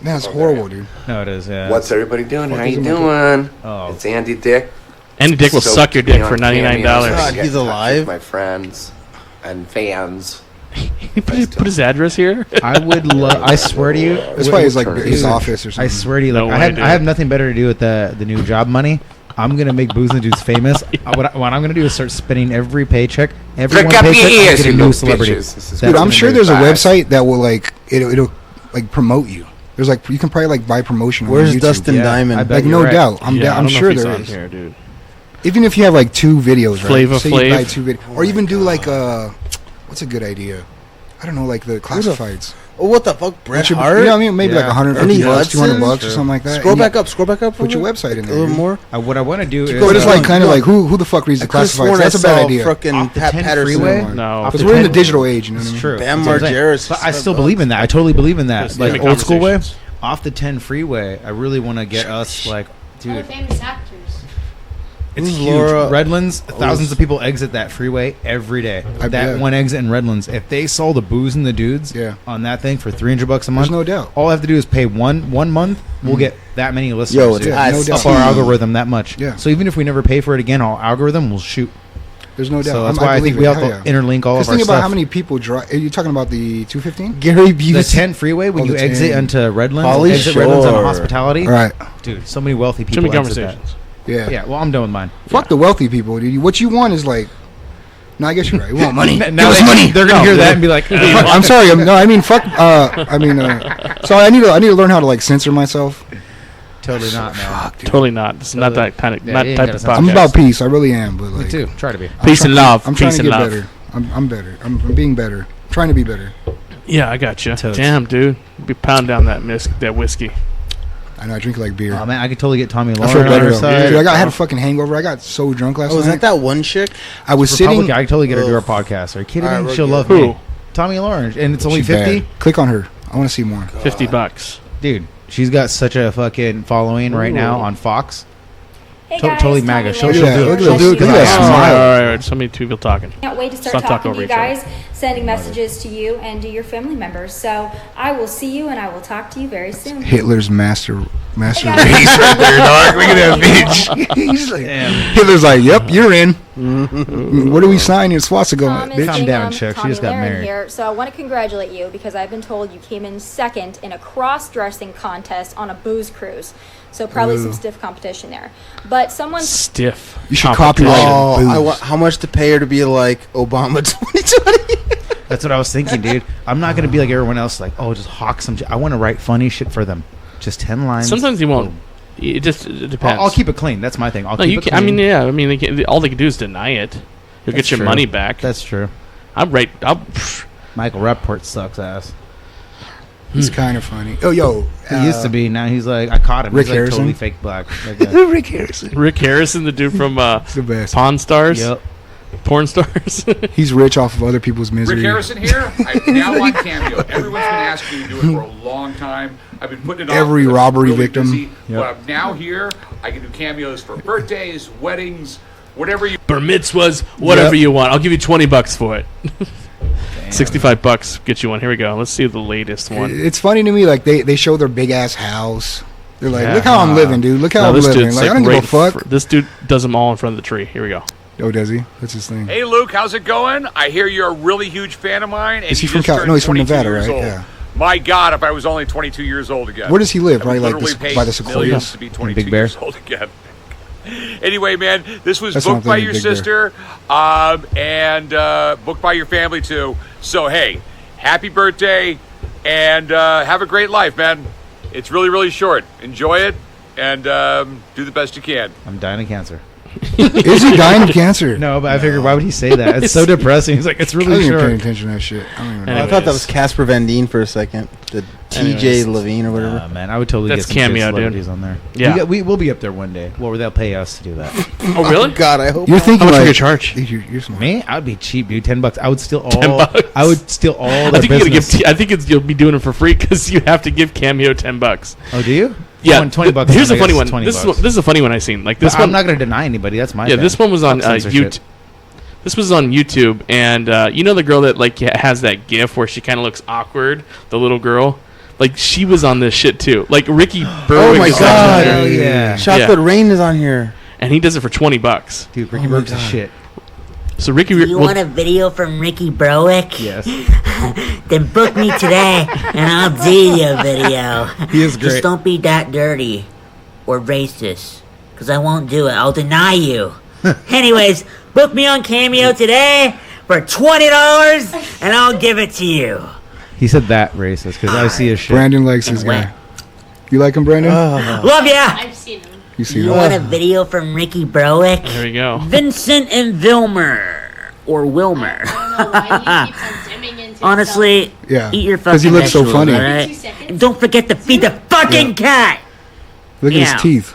man, it's horrible, dude. No, it is. Yeah. What's everybody doing? How you is it, doing? Oh. It's Andy Dick. Andy Dick will So suck your to be dick on for $99. Cameo, God, so I he's get in touch alive. with my friends and fans. He put his address here. I would love. I swear to you, It's probably his like his Dude, office or something. I swear to you, like, No I way, have dude. I have nothing better to do with the new job money. I'm gonna make Booze and Dudes famous. What I'm gonna do is start spending every paycheck, every Prick one up your paycheck, ears, and get a you new little celebrity. bitches. This is Dude, That's I'm gonna sure be there's a fast. website that will like it'll like promote you. There's like you can probably like buy promotion. Where's on YouTube. Dustin Yeah, Diamond? I bet Like you're no right. doubt, I'm I don't know sure if he's there on is. here, dude. Even if you have like 2 videos, right? Flava Say Flav. you buy 2 videos, or even do like what's a good idea? I don't know, like the classifieds. Oh, what the fuck, Bret Put your- Hart? You know what I mean? Maybe like Yeah. 150 Ernie bucks, 200 Hudson? bucks, or something like that. Scroll And back up. Scroll back up. Put your website in a there. little dude. more. What I want to do is But it's like Go kind of on. like who the fuck reads the I could've classifieds? sworn That's I a bad saw idea. Fucking Off the Pat 10 Patterson. freeway? one. No. Off Because the we're in the 10 digital age, you know what I It's mean? true. Bam That's what I'm saying. Margera's But I $5 still believe in that. I totally believe in that. Just Like make old school way, conversations. off the 10 freeway. I really want to get us like, Other dude. famous actors. It's Who's huge. Laura- Redlands, thousands of people exit that freeway every day. I That bet. one exit in Redlands. If they sold the Booze and the Dudes Yeah. on that thing for $300 a month, There's no doubt. all I have to do is pay one month. We'll get that many listeners. Yo, it's Yeah, no ice. doubt. up our algorithm that much. Yeah. So even if we never pay for it again, our algorithm will shoot. There's no doubt. So that's I why I think believe we it. have to Hell yeah. interlink all Just of our think about stuff. how many people drive. Are you talking about the 215? Gary The Busey. 10 freeway when Oh, you the exit 10. into Redlands, Pauly exit Redlands on Shore. hospitality. All right. Dude, so many wealthy Too people many exit that. conversations. Yeah. Yeah, well, I'm done with mine. Fuck the wealthy people, dude. What you want is like. No, I guess you're right. We want money. Give Now us they- money. They're gonna hear that and be like, Fuck, I'm sorry. I mean, fuck. So I need to learn how to like censor myself. totally not, man. Fuck, dude. Totally not. This is not that kind of Yeah, not you ain't type gotta of sound- podcast. I'm about peace. I really am. But Me like, too. Try to be. Peace and love. I'm trying Peace to and get love. better. I'm better. I'm being better. I'm trying to be better. Yeah, I got you. Totes. Damn, dude. Be pound down that whiskey. I know. I drink like beer. Oh man, I could totally get Tommy I Lauren feel on better our though. side. Dude, I had a fucking hangover. I got so drunk last Oh, is night. that one chick? I was Republican, sitting. I could totally get her to do our Ugh. podcast. Are you kidding All me? right, She'll we're love good. Who? me. Tommy Lauren, and it's only She's 50. bad. Click on her. I want to see more. $50. Dude, she's got such a fucking following right now on Fox. Hey To- guys, totally Tommy MAGA. She'll Lauren do it. here. Look at Nice that dude. to Look at meet that you. smile. All right. So many people talking. Can't wait to start Stop talking talking to over you each other. guys, sending messages to you and to your family members. So I will see you and I will talk to you very soon. Hitler's master Hey, race guys. right there, dog. Look at that bitch. He's like, Hitler's like, yep, you're in. What do we sign here? Swastika, Tom, it's bitch. Calm Jing, down, Chuck. She Tommy just got Lahren married. Here. So I want to congratulate you because I've been told you came in second in a cross-dressing contest on a booze cruise. So probably some stiff competition there. But someone Stiff. You should competition. copyright Oh, booze. I want how much to pay her to be like Obama 2020? That's what I was thinking, dude. I'm not gonna be like everyone else, like, oh, just hawk some. I want to write funny shit for them. Just 10 lines. Sometimes you won't. It just it depends. I'll keep it clean. That's my thing. I'll No, keep you it can. clean. I mean, yeah. I mean, all they can do is deny it. You'll That's get your true. money back. That's true. I'm right. Michael Rappaport sucks ass. He's kind of funny. Oh, yo. He used to be. Now he's like, I caught him. Rick he's like Harrison? totally fake black. Like that. Rick Harrison. Rick Harrison, the dude from The best. Pawn Stars, Yep. Porn Stars. He's rich off of other people's misery. Rick Harrison here. I'm now on Cameo. Everyone's been asking me to do it for a long time. I've been putting it off. Every because I'm robbery really victim. busy. Yep. But I'm now here. I can do cameos for birthdays, weddings, whatever you. Bar mitzvahs, whatever Yep. you want. I'll give you $20 for it. $65 get you one. Here we go. Let's see the latest one. It's funny to me, like they show their big ass house. They're like, Yeah. look how I'm living, dude. Look how No, I'm this living. dude's Like, I don't give right a fuck. This dude does them all in front of the tree. Here we go. Oh, does he? That's his thing. Hey Luke, how's it going? I hear you're a really huge fan of mine. And Is he you from just Cal- turned no, he's from 22 Nevada, years right? old. Yeah. My God, if I was only 22 years old again. Where does he live? I would Right, like literally this, pay by the millions Sequoias? to be In 22 Big Bear? years old again. Anyway, man, this was That's what I'm booked by thinking, your Big Bear. sister, and booked by your family too. So hey, happy birthday, and have a great life, man. It's really, really short. Enjoy it, and do the best you can. I'm dying of cancer. Is he dying of cancer? No, but I figured, why would he say that? It's so depressing. He's like, it's I really wasn't even short. paying attention to that shit. I don't even know. I thought that was Casper Van Dien for a second. The TJ Levine or whatever. Man, I would totally That's get some Cameo, good celebrities dude. on there. Yeah. We'll be up there one day. Well, they'll pay us to do that. Oh, really? God, I hope. You're thinking How much like would you charge? You're smart. Me? I'd be cheap, dude. $10. I would steal all. $10. I would steal all I their think you're gonna business. give. I think you'll be doing it for free because you have to give Cameo $10. Oh, do you? Yeah, $20. Here's I a funny guess one. $20. This is a funny one I seen. Like this But one. I'm not gonna deny anybody. That's my. Yeah, bad. this one was on Fuck censorship. YouTube. This was on YouTube, and you know the girl that like has that GIF where she kind of looks awkward, the little girl. Like she was on this shit too. Like Ricky Berwick. Oh my is on God! there. yeah. Chocolate Rain is on here. And he does it for $20. Dude, Ricky Berwick's a shit. So Ricky, You want a video from Ricky Berwick? Yes. Then book me today, and I'll do you a video. He is great. Just don't be that dirty or racist, because I won't do it. I'll deny you. Anyways, book me on Cameo today for $20, and I'll give it to you. He said that racist because I see his shit. Brandon likes this guy. You like him, Brandon? Love ya! I've seen him. You see You him? want a video from Ricky Berwick? There we go. Vincent and Vilmer. Or Wilmer. I don't know why he keeps on zooming into Honestly, Yeah. eat your 'Cause fucking he looks so vegetables, funny. alright? 2 seconds. And don't forget to feed the fucking cat! Look at Yeah. his teeth.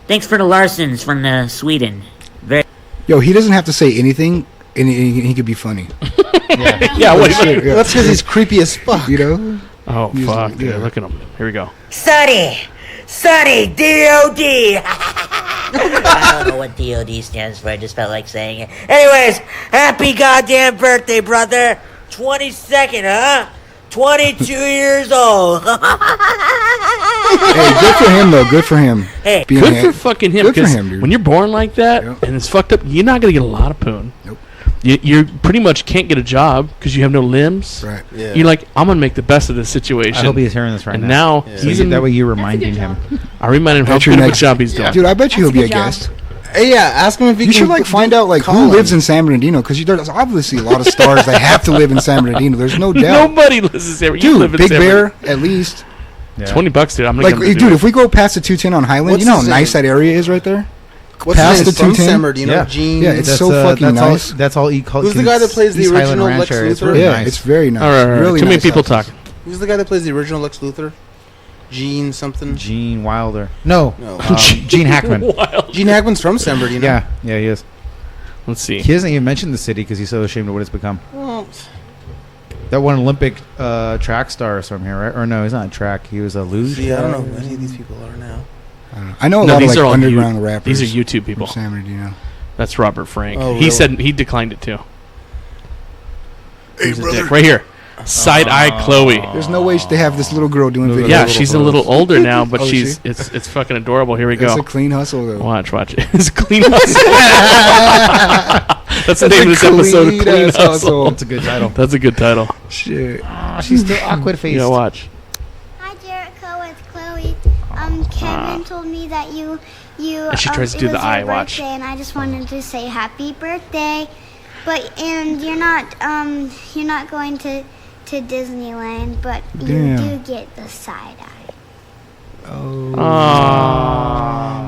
Thanks for the Larsons from Sweden. Very Yo, he doesn't have to say anything, and he could be funny. Yeah, wait. Shit, yeah. That's because he's creepy as fuck. You know? Oh He's- fuck, dude! yeah. Look at him. Here we go. Sonny! Sonny! D.O.D. I don't know what D.O.D. stands for. I just felt like saying it. Anyways, happy goddamn birthday, brother. 22nd, huh? 22 years old. Hey, good for him, though. Good for him. Hey. Being Good a- for fucking him. Good for 'cause him, dude. when you're born like that Yep. and it's fucked up, you're not gonna get a lot of poon. Nope. You pretty much can't get a job because you have no limbs. Right. Yeah. You're like, I'm gonna make the best of this situation. I hope he's hearing this right and now. now Yeah. he's So in. that way you're That's a reminding good him. job. I remind him how That's your good of a next- job he's doing. Dude, I bet you he'll That's a be a good job. guest. Hey, yeah, ask him if he You can. should like find out like call who him. lives in San Bernardino, because there's obviously a lot of stars that have to live in San Bernardino. There's no doubt. Nobody lives in San Bernardino. You live Dude, in Big San Bear Bernardino. at least. Yeah. $20, dude. I'm gonna Like, get him to dude, do it. if we go past the 210 on Highland, What's you know how his nice name? that area is right there. What's past his name? the From 210? San Bernardino? Yeah. Gene. Yeah, it's so fucking nice. That's all. Who's the guy that plays the East Highland original Ranch Lex area. It's Luthor? really Yeah, nice. it's very nice. All right, all right. Really Too many nice people houses. talking. Who's the guy that plays the original Lex Luthor? Gene something. Gene Wilder. No, No. Gene Hackman. Wild. Gene Hackman's from San Bernardino. Yeah, yeah, he is. Let's see. He hasn't even mentioned the city because he's so ashamed of what it's become. Well, That one Olympic track star is from here, right? Or no, he's not a track. He was a luge. see, I don't know who any of these people are now. I know a No, lot of these like are all underground rappers. These are YouTube people. from San Bernardino. That's Robert Frank. Oh, He really? said he declined it too. He's a dick. Right here. Side eye Chloe. There's no way they have this little girl doing videos. Yeah, she's a little older now, but Oh, is she's she? it's fucking adorable. Here we go. It's a clean hustle though. Watch. It's clean hustle. That's the name of this episode. Clean Clean-ass hustle. That's a good title. That's a good title. Shit. She's still awkward faced. Yeah, watch. Hi, Jericho. It's Chloe. Kevin told me that you. And she tries to it do the was your eye, watch. birthday, and I just wanted to say happy birthday. And you're not going to Disneyland, but you Damn. do get the side eye.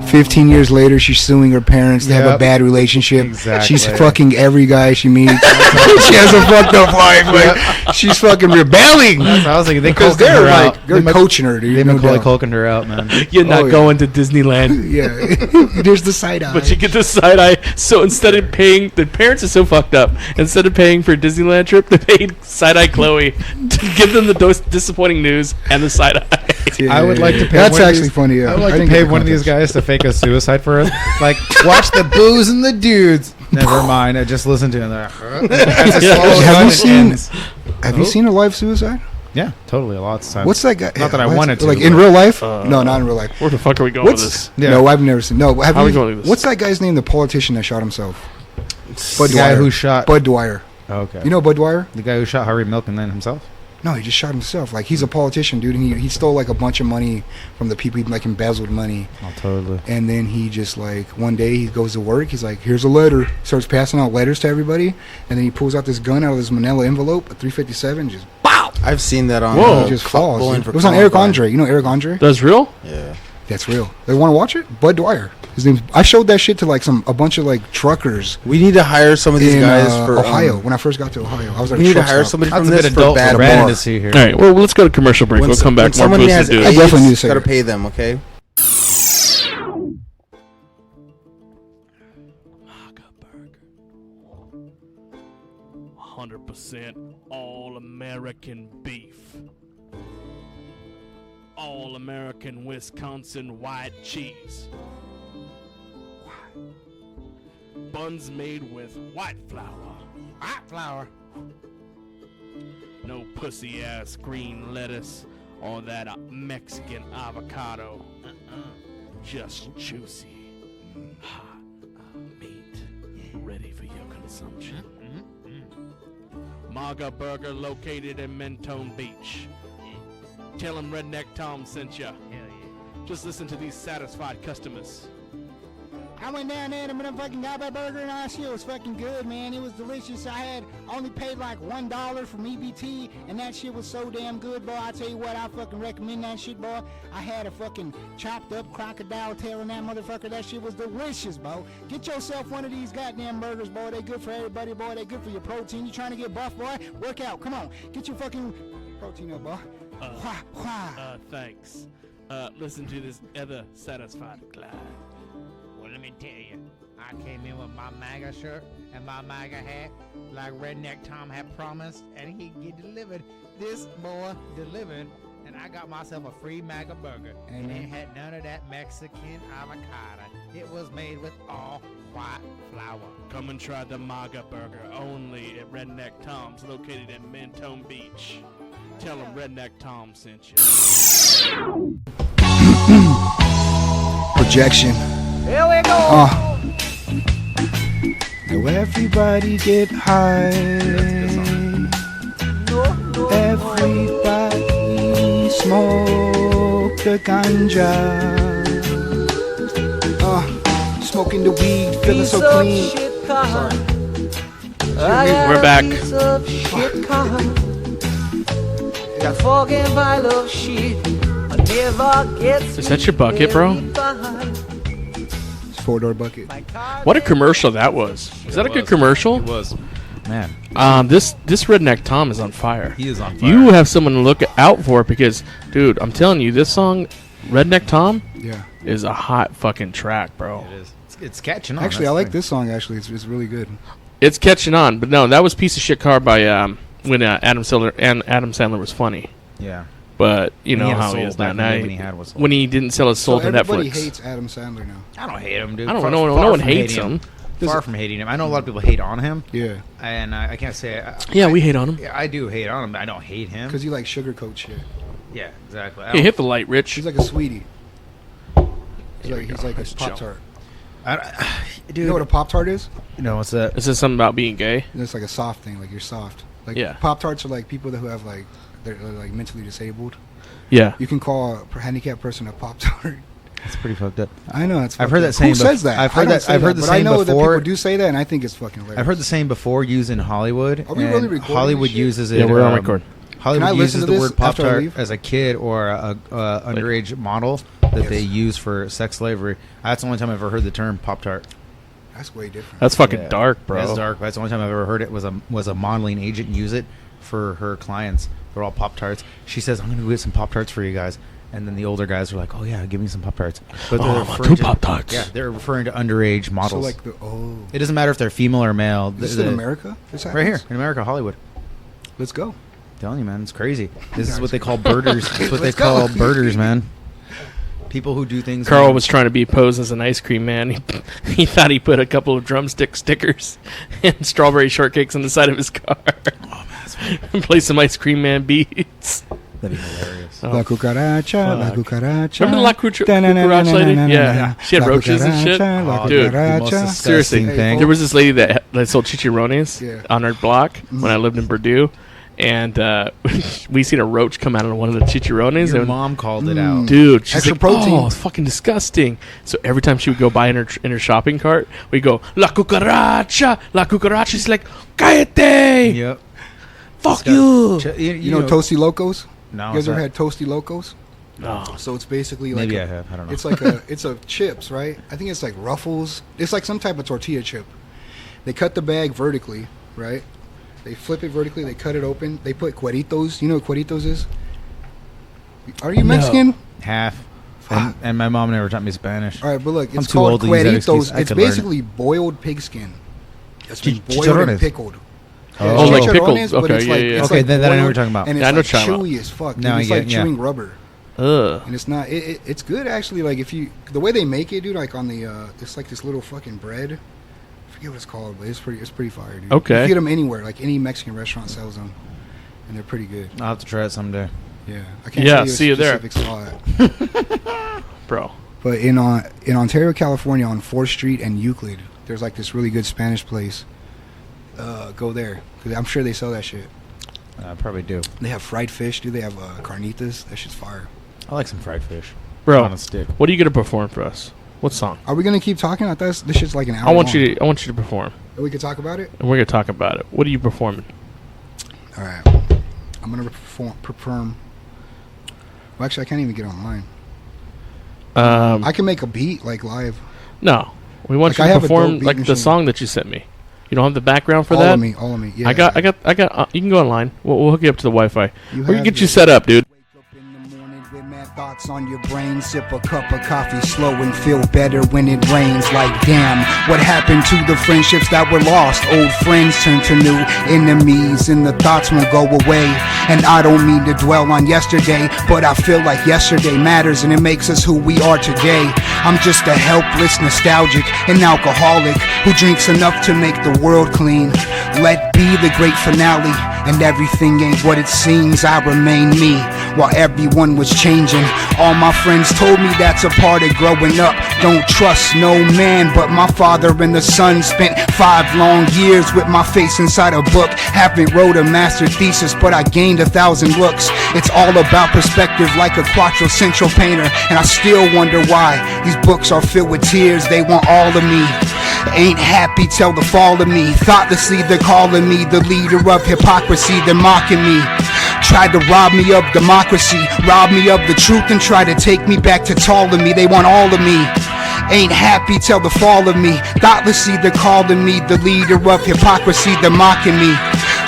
15 years later, she's suing her parents. They have a Yep. bad relationship. Exactly. She's fucking every guy she meets. She has a fucked up life. Like, she's fucking rebelling. That's what I was thinking. They Because coaching they're her like, out. they're They coaching her, dude. They no Macaulay doubt. Culkin her out, man. You're not yeah. going to Disneyland. Yeah. There's the side eye. But you get the side eye. So instead of paying, the parents are so fucked up. Instead of paying for a Disneyland trip, they paid side eye Chloe to give them the disappointing news and the side eye. Yeah, I would like to pay. That's one of actually these- funny. Yeah. I would like didn't to get pay the one of these context. guys to fake a suicide for us. Like, watch the booze and the dudes. Never mind. I just listened to it. That's a slow Have you gun seen? ends. Have you seen a live suicide? Yeah, totally. A lot of times. What's that guy? Not that I what's- wanted to, Like in but- real life? No, not in real life. Where the fuck are we going What's with this? Yeah. No, I've never seen. No, have How are we you? going with this? What's that guy's name? The politician that shot himself. Bud the guy Dwyer. who shot? Bud Dwyer. Oh, okay. You know Bud Dwyer? the guy who shot Harvey Milk and then himself. No, he just shot himself. Like, he's a politician, dude, and he stole like a bunch of money from the people. He like embezzled money, Oh, totally. and then he just like one day he goes to work. He's like, "Here's a letter." Starts passing out letters to everybody, and then he pulls out this gun out of this Manila envelope, a 357. Just I've seen that on. Whoa. he just falls. Bowling It for was on Eric Columbine. Andre. You know Eric Andre? That's real? Yeah. That's real. They want to watch it? Bud Dwyer. His name's. I showed that shit to like a bunch of like truckers. We need to hire some of these guys for Ohio. When I first got to Ohio, I was like, we need to hire somebody from this for bad Brandon bar. to see here. All right, well, let's go to commercial break. We'll come back. More Somebody has dudes. I definitely need to say gotta it. pay them, okay? 100% all-American beef. All-American Wisconsin white cheese. Buns made with white flour. Hot flour. No pussy-ass green lettuce or that Mexican avocado. Just juicy, hot meat ready for your consumption. Maga Burger located in Mentone Beach. Tell them Redneck Tom sent ya. Just listen to these satisfied customers. I went down there and fucking got that burger and that shit was fucking good, man. It was delicious. I only paid like $1 from EBT and that shit was so damn good, boy. I tell you what, I fucking recommend that shit, boy. I had a fucking chopped up crocodile tail in that motherfucker. That shit was delicious, boy. Get yourself one of these goddamn burgers, boy. They good for everybody, boy. They good for your protein. You trying to get buff, boy? Work out. Come on. Get your fucking protein up, boy. Thanks. Listen to this other satisfied Clyde. Well, let me tell you, I came in with my MAGA shirt and my MAGA hat, like Redneck Tom had promised, and he'd get delivered. This boy delivered, and I got myself a free MAGA burger. And it had none of that Mexican avocado. It was made with all white flour. Come and try the MAGA burger only at Redneck Tom's, located in Mentone Beach. Tell them Redneck Tom sent you. Projection. Here we go. Now everybody get high. Everybody smoke the ganja. Smoking the weed, feeling so clean. We're back. Is that your bucket, bro? It's 4-door bucket. What a commercial that was. Is that a good commercial? It was. Man. This Redneck Tom is on fire. He is on fire. You have someone to look out for because, dude, I'm telling you, this song, Redneck Tom, is a hot fucking track, bro. It is. It's catching on. Actually, I like this song. Actually, it's really good. It's catching on, but no, that was piece of shit car by when Adam Sandler was funny. Yeah. But you know He had a how soul he is back now. in the day when he had was soul. When he didn't sell his soul So to everybody Netflix. hates Adam Sandler now. I don't hate him, dude. I don't know. No one hates him. Far from hating him. I know a lot of people hate on him. Yeah. And I can't say. We hate on him. Yeah, I do hate on him, but I don't hate him. Because you like sugarcoat shit. Yeah, exactly. Hey, hit the light, Rich. He's like a sweetie. He's like a Pop-Tart. Dude, You know what a Pop-Tart is? You know what's that? Is this something about being gay? It's like a soft thing, like you're soft. Like Yeah. Pop-Tarts are like people who have like they're like mentally disabled. Yeah. You can call a handicapped person a Pop-Tart. That's pretty fucked up. I know. It's I've heard that Who saying. says that? I've heard that. I've heard the but saying I know before. that people do say that, and I think it's fucking hilarious. I've heard the saying before used in Hollywood. Are we and really recording Hollywood this shit? uses it. Yeah, we're on record. Hollywood Can I listen uses to the this word after I Pop-Tart leave? as a kid or a underage model that they use for sex slavery. That's the only time I've ever heard the term Pop-Tart. That's way different. That's fucking dark, bro. That's dark. That's the only time I've ever heard it was a modeling agent use it for her clients. They're all Pop-Tarts. She says, "I'm gonna go get some Pop-Tarts for you guys." And then the older guys are like, "Oh yeah, give me some Pop-Tarts." But they're referring to Pop-Tarts. Yeah, they're referring to underage models. So like It doesn't matter if they're female or male. Is this in America? This Right here happens? in America, Hollywood. Let's go. I'm telling you, man, it's crazy. This is what they call birders. That's what they call birders, man. People who do things. Carl was trying to be posed as an ice cream man. He thought he put a couple of drumstick stickers and strawberry shortcakes on the side of his car. Oh man, and play some ice cream man beats. That'd be hilarious. La cucaracha, la cucaracha. Remember the La Cucaracha lady? Yeah. She had roaches and shit. Dude, seriously. thing. There was this lady that sold chicharrones Yeah. on her block when I lived in Purdue. And we seen a roach come out of one of the chicharrones. Your and mom called it out. Dude, she's Extra like, protein. "Oh, it's fucking disgusting." So every time she would go by in her shopping cart, we go, "La cucaracha, la cucaracha." She's like, "Cállate, Yep. fuck you." You know Toasty Locos? No. You guys ever had Toasty Locos? Oh. So it's basically like Maybe I have. I don't know. It's like it's a chips, right? I think it's like Ruffles. It's like some type of tortilla chip. They cut the bag vertically, right? They flip it vertically. They cut it open. They put cueritos. You know what cueritos is? Are you Mexican? Half. And my mom never taught me Spanish. All right, but look, I'm it's too old called to use that excuse. cueritos. I It's could learn it. basically boiled pig skin. It's been boiled Chicharrones. and pickled. Oh, like chicharrones, pickles. but Okay, it's yeah, like, yeah. it's Okay, like then I know what you're boiled, talking about. And it's Yeah, I know like what you're talking chewy as fuck. No, Dude. It's I like get- yeah. chewing rubber. Ugh. And it's not. It's good actually. Like if you the way they make it, dude. Like on the it's like this little fucking bread. I forget what it's called, but it's pretty fire, dude. Okay. You can get them anywhere. Like any Mexican restaurant sells them, and they're pretty good. I'll have to try it someday. Yeah. I can't Yeah, tell you a see you there. specific spot. Bro. But in Ontario, California, on 4th Street and Euclid, there's like this really good Spanish place. Go there, because I'm sure they sell that shit. I probably do. They have fried fish, dude. They have carnitas. That shit's fire. I like some fried fish. Bro, On a stick. what are you gonna perform for us? What song? Are we gonna keep talking? I thought this shit's like an hour. I want long. you to perform, We could talk about it. and we're gonna talk about it. What are you performing? All right. I'm gonna perform. Well, actually, I can't even get online. I can make a beat like live. No, we want Like, I you to have a perform dope beat like the machine. song that you sent me. You don't have the background for all that? of me. Yeah. I got. You can go online. We'll hook you up to the Wi-Fi. You We can have get you this. set up, dude. With mad thoughts on your brain, sip a cup of coffee slow and feel better when it rains. Like damn, what happened to the friendships that were lost? Old friends turn to new enemies and the thoughts won't go away. And I don't mean to dwell on yesterday, but I feel like yesterday matters and it makes us who we are today. I'm just a helpless, nostalgic, and alcoholic who drinks enough to make the world clean. Let be the great finale, and everything ain't what it seems. I remain me while everyone was changing. All my friends told me that's a part of growing up. Don't trust no man but my father and the son. Spent 5 long years with my face inside a book. Haven't wrote a master thesis, but I gained 1,000 looks. It's all about perspective like a quattrocentral painter, and I still wonder why these books are filled with tears. They want all of me. Ain't happy till the fall of me. Thoughtlessly they're calling me the leader of hypocrisy. They're mocking me. Tried to rob me of democracy, rob me of the truth, and try to take me back to tall of me. They want all of me. Ain't happy till the fall of me. Thoughtlessly they're calling me the leader of hypocrisy. They're mocking me.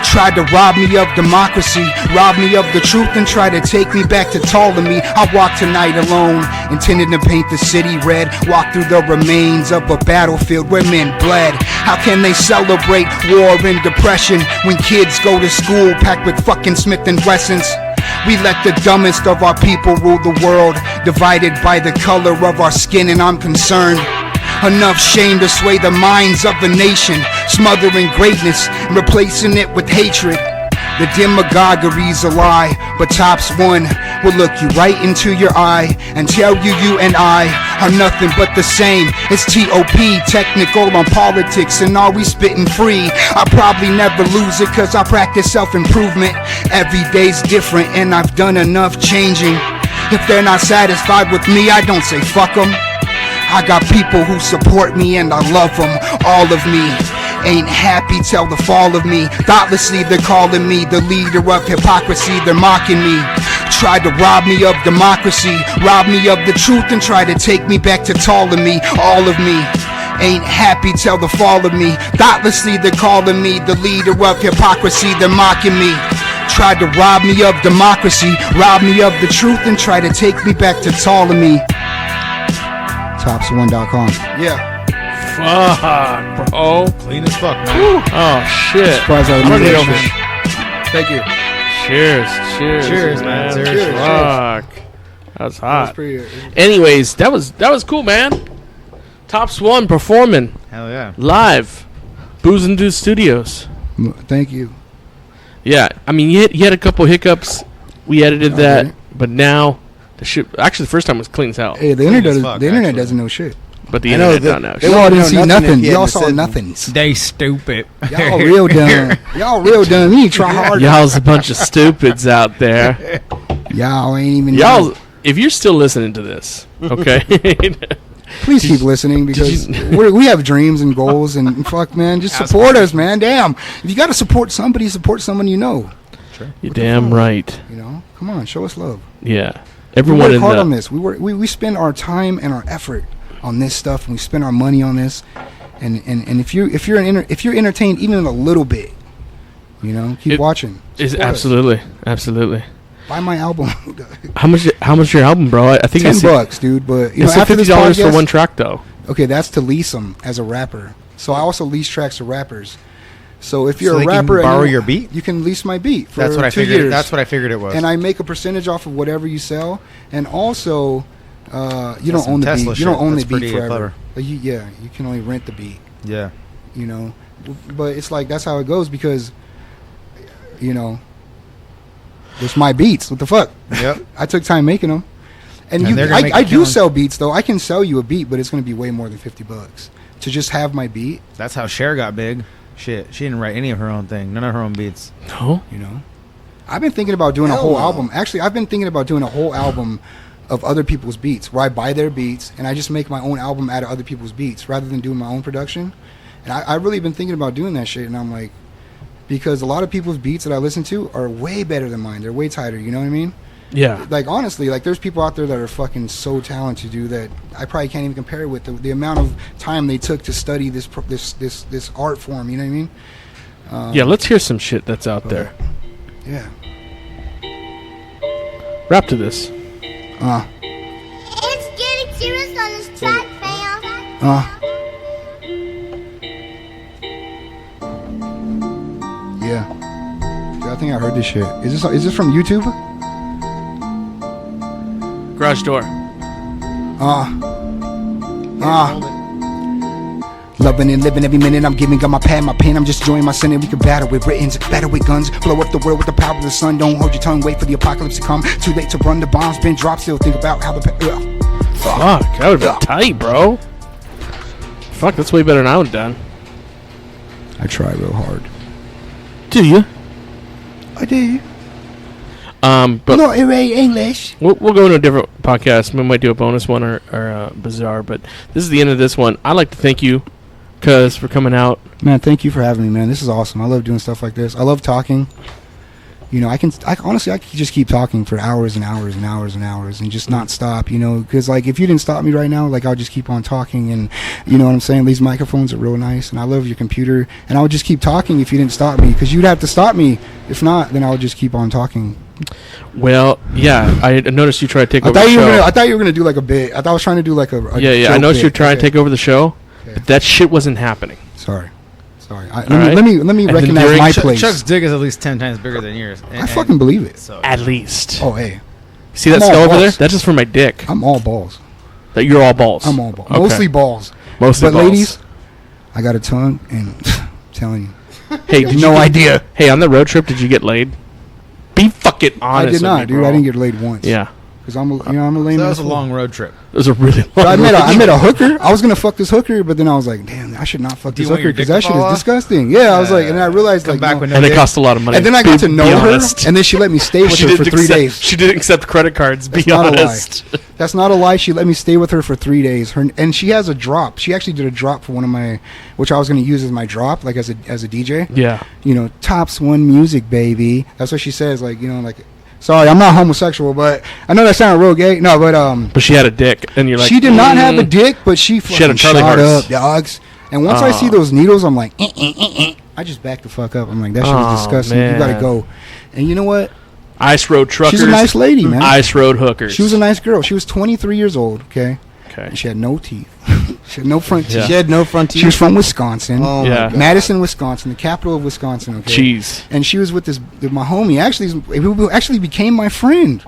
Tried to rob me of democracy, rob me of the truth, and try to take me back to tall of me. I walk tonight alone, intending to paint the city red. Walk through the remains of a battlefield where men bled. How can they celebrate war and depression when kids go to school packed with fucking Smith & Wessons? We let the dumbest of our people rule the world, divided by the color of our skin, and I'm concerned. Enough shame to sway the minds of the nation, smothering greatness and replacing it with hatred. The demagoguery's a lie, but Top1 will look you right into your eye and tell you and I are nothing but the same. It's TOP, technical on politics, and are we spitting free? I probably never lose it cause I practice self-improvement. Every day's different and I've done enough changing. If they're not satisfied with me, I don't say fuck them. I got people who support me and I love them, all of me. Ain't happy till the fall of me. Thoughtlessly they're calling me the leader of hypocrisy. They're mocking me. Tried to rob me of democracy, rob me of the truth, and try to take me back to tall of me, all of me. Ain't happy till the fall of me. Thoughtlessly they're calling me the leader of hypocrisy. They're mocking me. Tried to rob me of democracy, rob me of the truth, and try to take me back to tall of me. Top1.com. Yeah. Fuck, bro. Clean as fuck, man. Oh shit. Surprised I I'm gonna knew go. that shit. Thank you. Cheers, man. Cheers. Fuck. That was hot. That was pretty, Anyways, that was cool, man. Top1 performing Hell yeah. live, Booze and Dude Studios. Thank you. Yeah, I mean, you had a couple hiccups. We edited that, Okay. but now the shit. Actually, the first time was clean as hell. Hey, the internet doesn't know shit. But the I know internet don't know. they shit. Y'all didn't know see nothing nothing. if you Y'all hadn't saw said- nothings. They stupid. Y'all real dumb. Y'all real dumb. You need to try harder. Y'all's a bunch of stupids out there. Y'all ain't even. Y'all, if you're still listening to this, okay. Please keep listening because we have dreams and goals and fuck, man. Just support us, man. Damn. If you got to support somebody, support someone you know. You're damn right. You know? Come on, show us love. Yeah. Everyone we in work hard the on this. We spend our time and our effort on this stuff, and we spend our money on this. And if you're entertained even a little bit, you know, keep watching. Is Support us. absolutely. Buy my album. How much your album, bro? I think $10, dude. But you know, it's after this $50 for podcast- one track, though. Okay, that's to lease them as a rapper. So I also lease tracks to rappers. So if you're So a they can rapper, and borrow you- your beat? You can lease my beat for That's what I 2 figured. years. That's what I figured it was. And I make a percentage off of whatever you sell. And also, you That's don't some own the Tesla beat. You don't shit. own That's the beat pretty forever. clever. You can only rent the beat. Yeah. You know, but it's like that's how it goes because, you know, it's my beats. What the fuck? Yep. I took time making them. And they're gonna make I a do killing. sell beats though. I can sell you a beat, but it's going to be way more than $50 to just have my beat. That's how Cher got big. Shit, she didn't write any of her own thing. None of her own beats. No. You know, I've been thinking about doing a whole album. Actually, I've been thinking about doing a whole album of other people's beats, where I buy their beats and I just make my own album out of other people's beats, rather than doing my own production. And I've really been thinking about doing that shit. And I'm like, because a lot of people's beats that I listen to are way better than mine. They're way tighter. You know what I mean? Yeah. Like honestly, like there's people out there that are fucking so talented, dude, that I probably can't even compare it with the amount of time they took to study this art form. You know what I mean? Yeah, let's hear some shit that's out there. Yeah. Rap to this. It's getting serious on this track, fam. Yeah. Dude, I think I heard this shit. Is this from YouTube? Garage door. Loving and living every minute I'm giving, got my pad, my pen, I'm just enjoying my sin, and we can battle with writtens, battle with guns, blow up the world with the power of the sun. Don't hold your tongue, wait for the apocalypse to come. Too late to run, the bombs been dropped, still think about how the Fuck, that would have been tight, bro. Fuck, that's way better than I would have done. I try real hard. Do you? I do. But no, it ain't English. We'll go into a different podcast. We might do a bonus one or bizarre, but this is the end of this one. I'd like to thank you, Cuz, for coming out. Man, thank you for having me, man. This is awesome. I love doing stuff like this. I love talking. You know, I honestly, I could just keep talking for hours and hours and hours and hours and just not stop, you know, because, like, if you didn't stop me right now, like, I'll just keep on talking, and, you know what I'm saying? These microphones are real nice, and I love your computer, and I would just keep talking if you didn't stop me, because you'd have to stop me. If not, then I would just keep on talking. Well, yeah, I noticed you tried to take over the show. I thought you were going to do, like, a bit. I thought I was trying to do, like, a Yeah, I noticed you were trying to okay. take over the show, but that shit wasn't happening. Sorry. Let me recognize my place. Chuck's dick is at least 10 times bigger than yours. I fucking believe it. So, At least. Oh, hey. See that I'm all skull over there? balls. That's just for my dick. I'm all balls. That you're all balls. I'm all balls. Okay. Mostly balls. Mostly but balls. ladies, I got a tongue, and I'm telling you. Hey, You have did no you idea. Hey, on the road trip, did you get laid? Be fucking honest. I did with not, me, dude. bro. I didn't get laid once. Yeah. Because I'm a lame. that was a asshole. long road trip. It was a really long. But I met road a trip. hooker. I was gonna fuck this hooker, but then I was like, damn, I should not fuck Do you this want hooker your because dick that to shit fall is off? disgusting. Yeah, I was like, and I realized Come like, back no. with no And it dick. cost a lot of money. And then I got Be to know her, honest. and then she let me stay with her for 3 days. She didn't accept credit cards. Be That's not a lie. honest. That's not a lie. She let me stay with her for 3 days. And she has a drop. She actually did a drop for one of my, which I was going to use as my drop, like as a DJ. Yeah. You know, Top1 music, baby. That's what she says. Like, you know, like, sorry, I'm not homosexual, but I know that sounded real gay. No, But she had a dick, and you're like, she did not have a dick, but she had a fucking Charlie shot horse. up, dogs. And once I see those needles, I'm like, I just back the fuck up. I'm like, that shit is disgusting. You gotta man. go. And you know what? Ice road truckers. She's a nice lady, man. Ice road hookers. She was a nice girl. She was 23 years old. Okay. Okay. And she had no teeth. She had no front teeth. Yeah. She had no front teeth. She was from Wisconsin. Oh, Yeah. my God. Madison, Wisconsin, the capital of Wisconsin. Okay. Cheese. And she was with my homie. Who actually became my friend.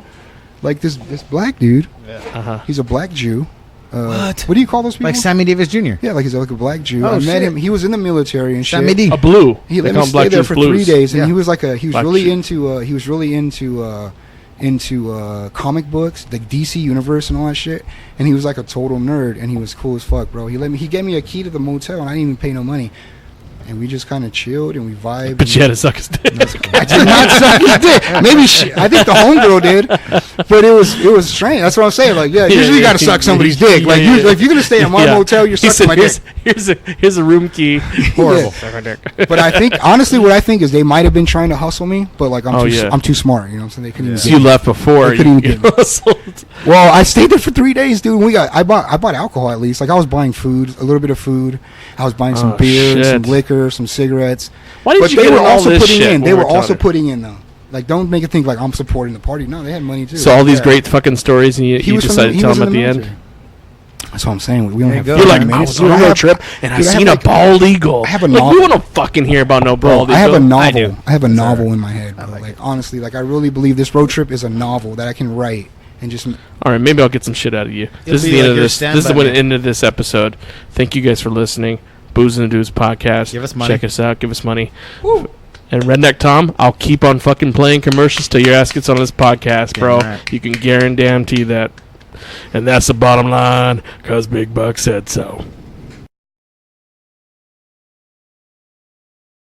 Like this black dude. Uh-huh. He's a black Jew. What? What do you call those people? Like Sammy Davis Jr. Yeah, like he's like a black Jew. Oh, I met shit. him. He was in the military and Sammy shit. D. A blue. He They let call me him Black stay there Jews for blues. 3 days, and Yeah. he was Black really Jew. into comic books, the DC universe and all that shit. And he was like a total nerd, and he was cool as fuck, bro. He gave me a key to the motel, and I didn't even pay no money. and we just kind of chilled and we vibed. But you had to suck his dick. I did not suck his dick. Maybe I think the homegirl did, but it was strange. That's what I'm saying. Like, usually you got to suck somebody's dick. Like, if you're gonna stay in my motel, you're sucking my dick. Here's a room key. Horrible. But I think honestly, what I think is they might have been trying to hustle me, but like I'm too smart. You know what I'm saying? They couldn't even So get you me. left before They couldn't even you get me. hustled. Well, I stayed there for 3 days, dude. I bought alcohol at least. Like I was buying food, a little bit of food. I was buying some beer, some liquor, some cigarettes. Why did you they get were all also this putting shit in. when They we were were also talking? putting in though. Like, don't make it think like I'm supporting the party. No, they had money too. So all these great fucking stories, and you was decided to tell them at the end. military. That's what I'm saying. We don't have. You're like, I was on a road trip and I seen a bald eagle. I have a like, novel. we want to fucking hear about no bald eagle. I have a novel. I have a novel in my head, bro. Like honestly, like I really believe this road trip is a novel that I can write and just. All right, maybe I'll get some shit out of you. It'll This is be the end like of your this. This is stand-by the end of this episode. Thank you guys for listening. Booze and the Dudes podcast. Give us money. Check us out. Give us money. Woo. And Redneck Tom, I'll keep on fucking playing commercials till your ass gets on this podcast, bro. right. You can guarantee that. And that's the bottom line, because Big Buck said so.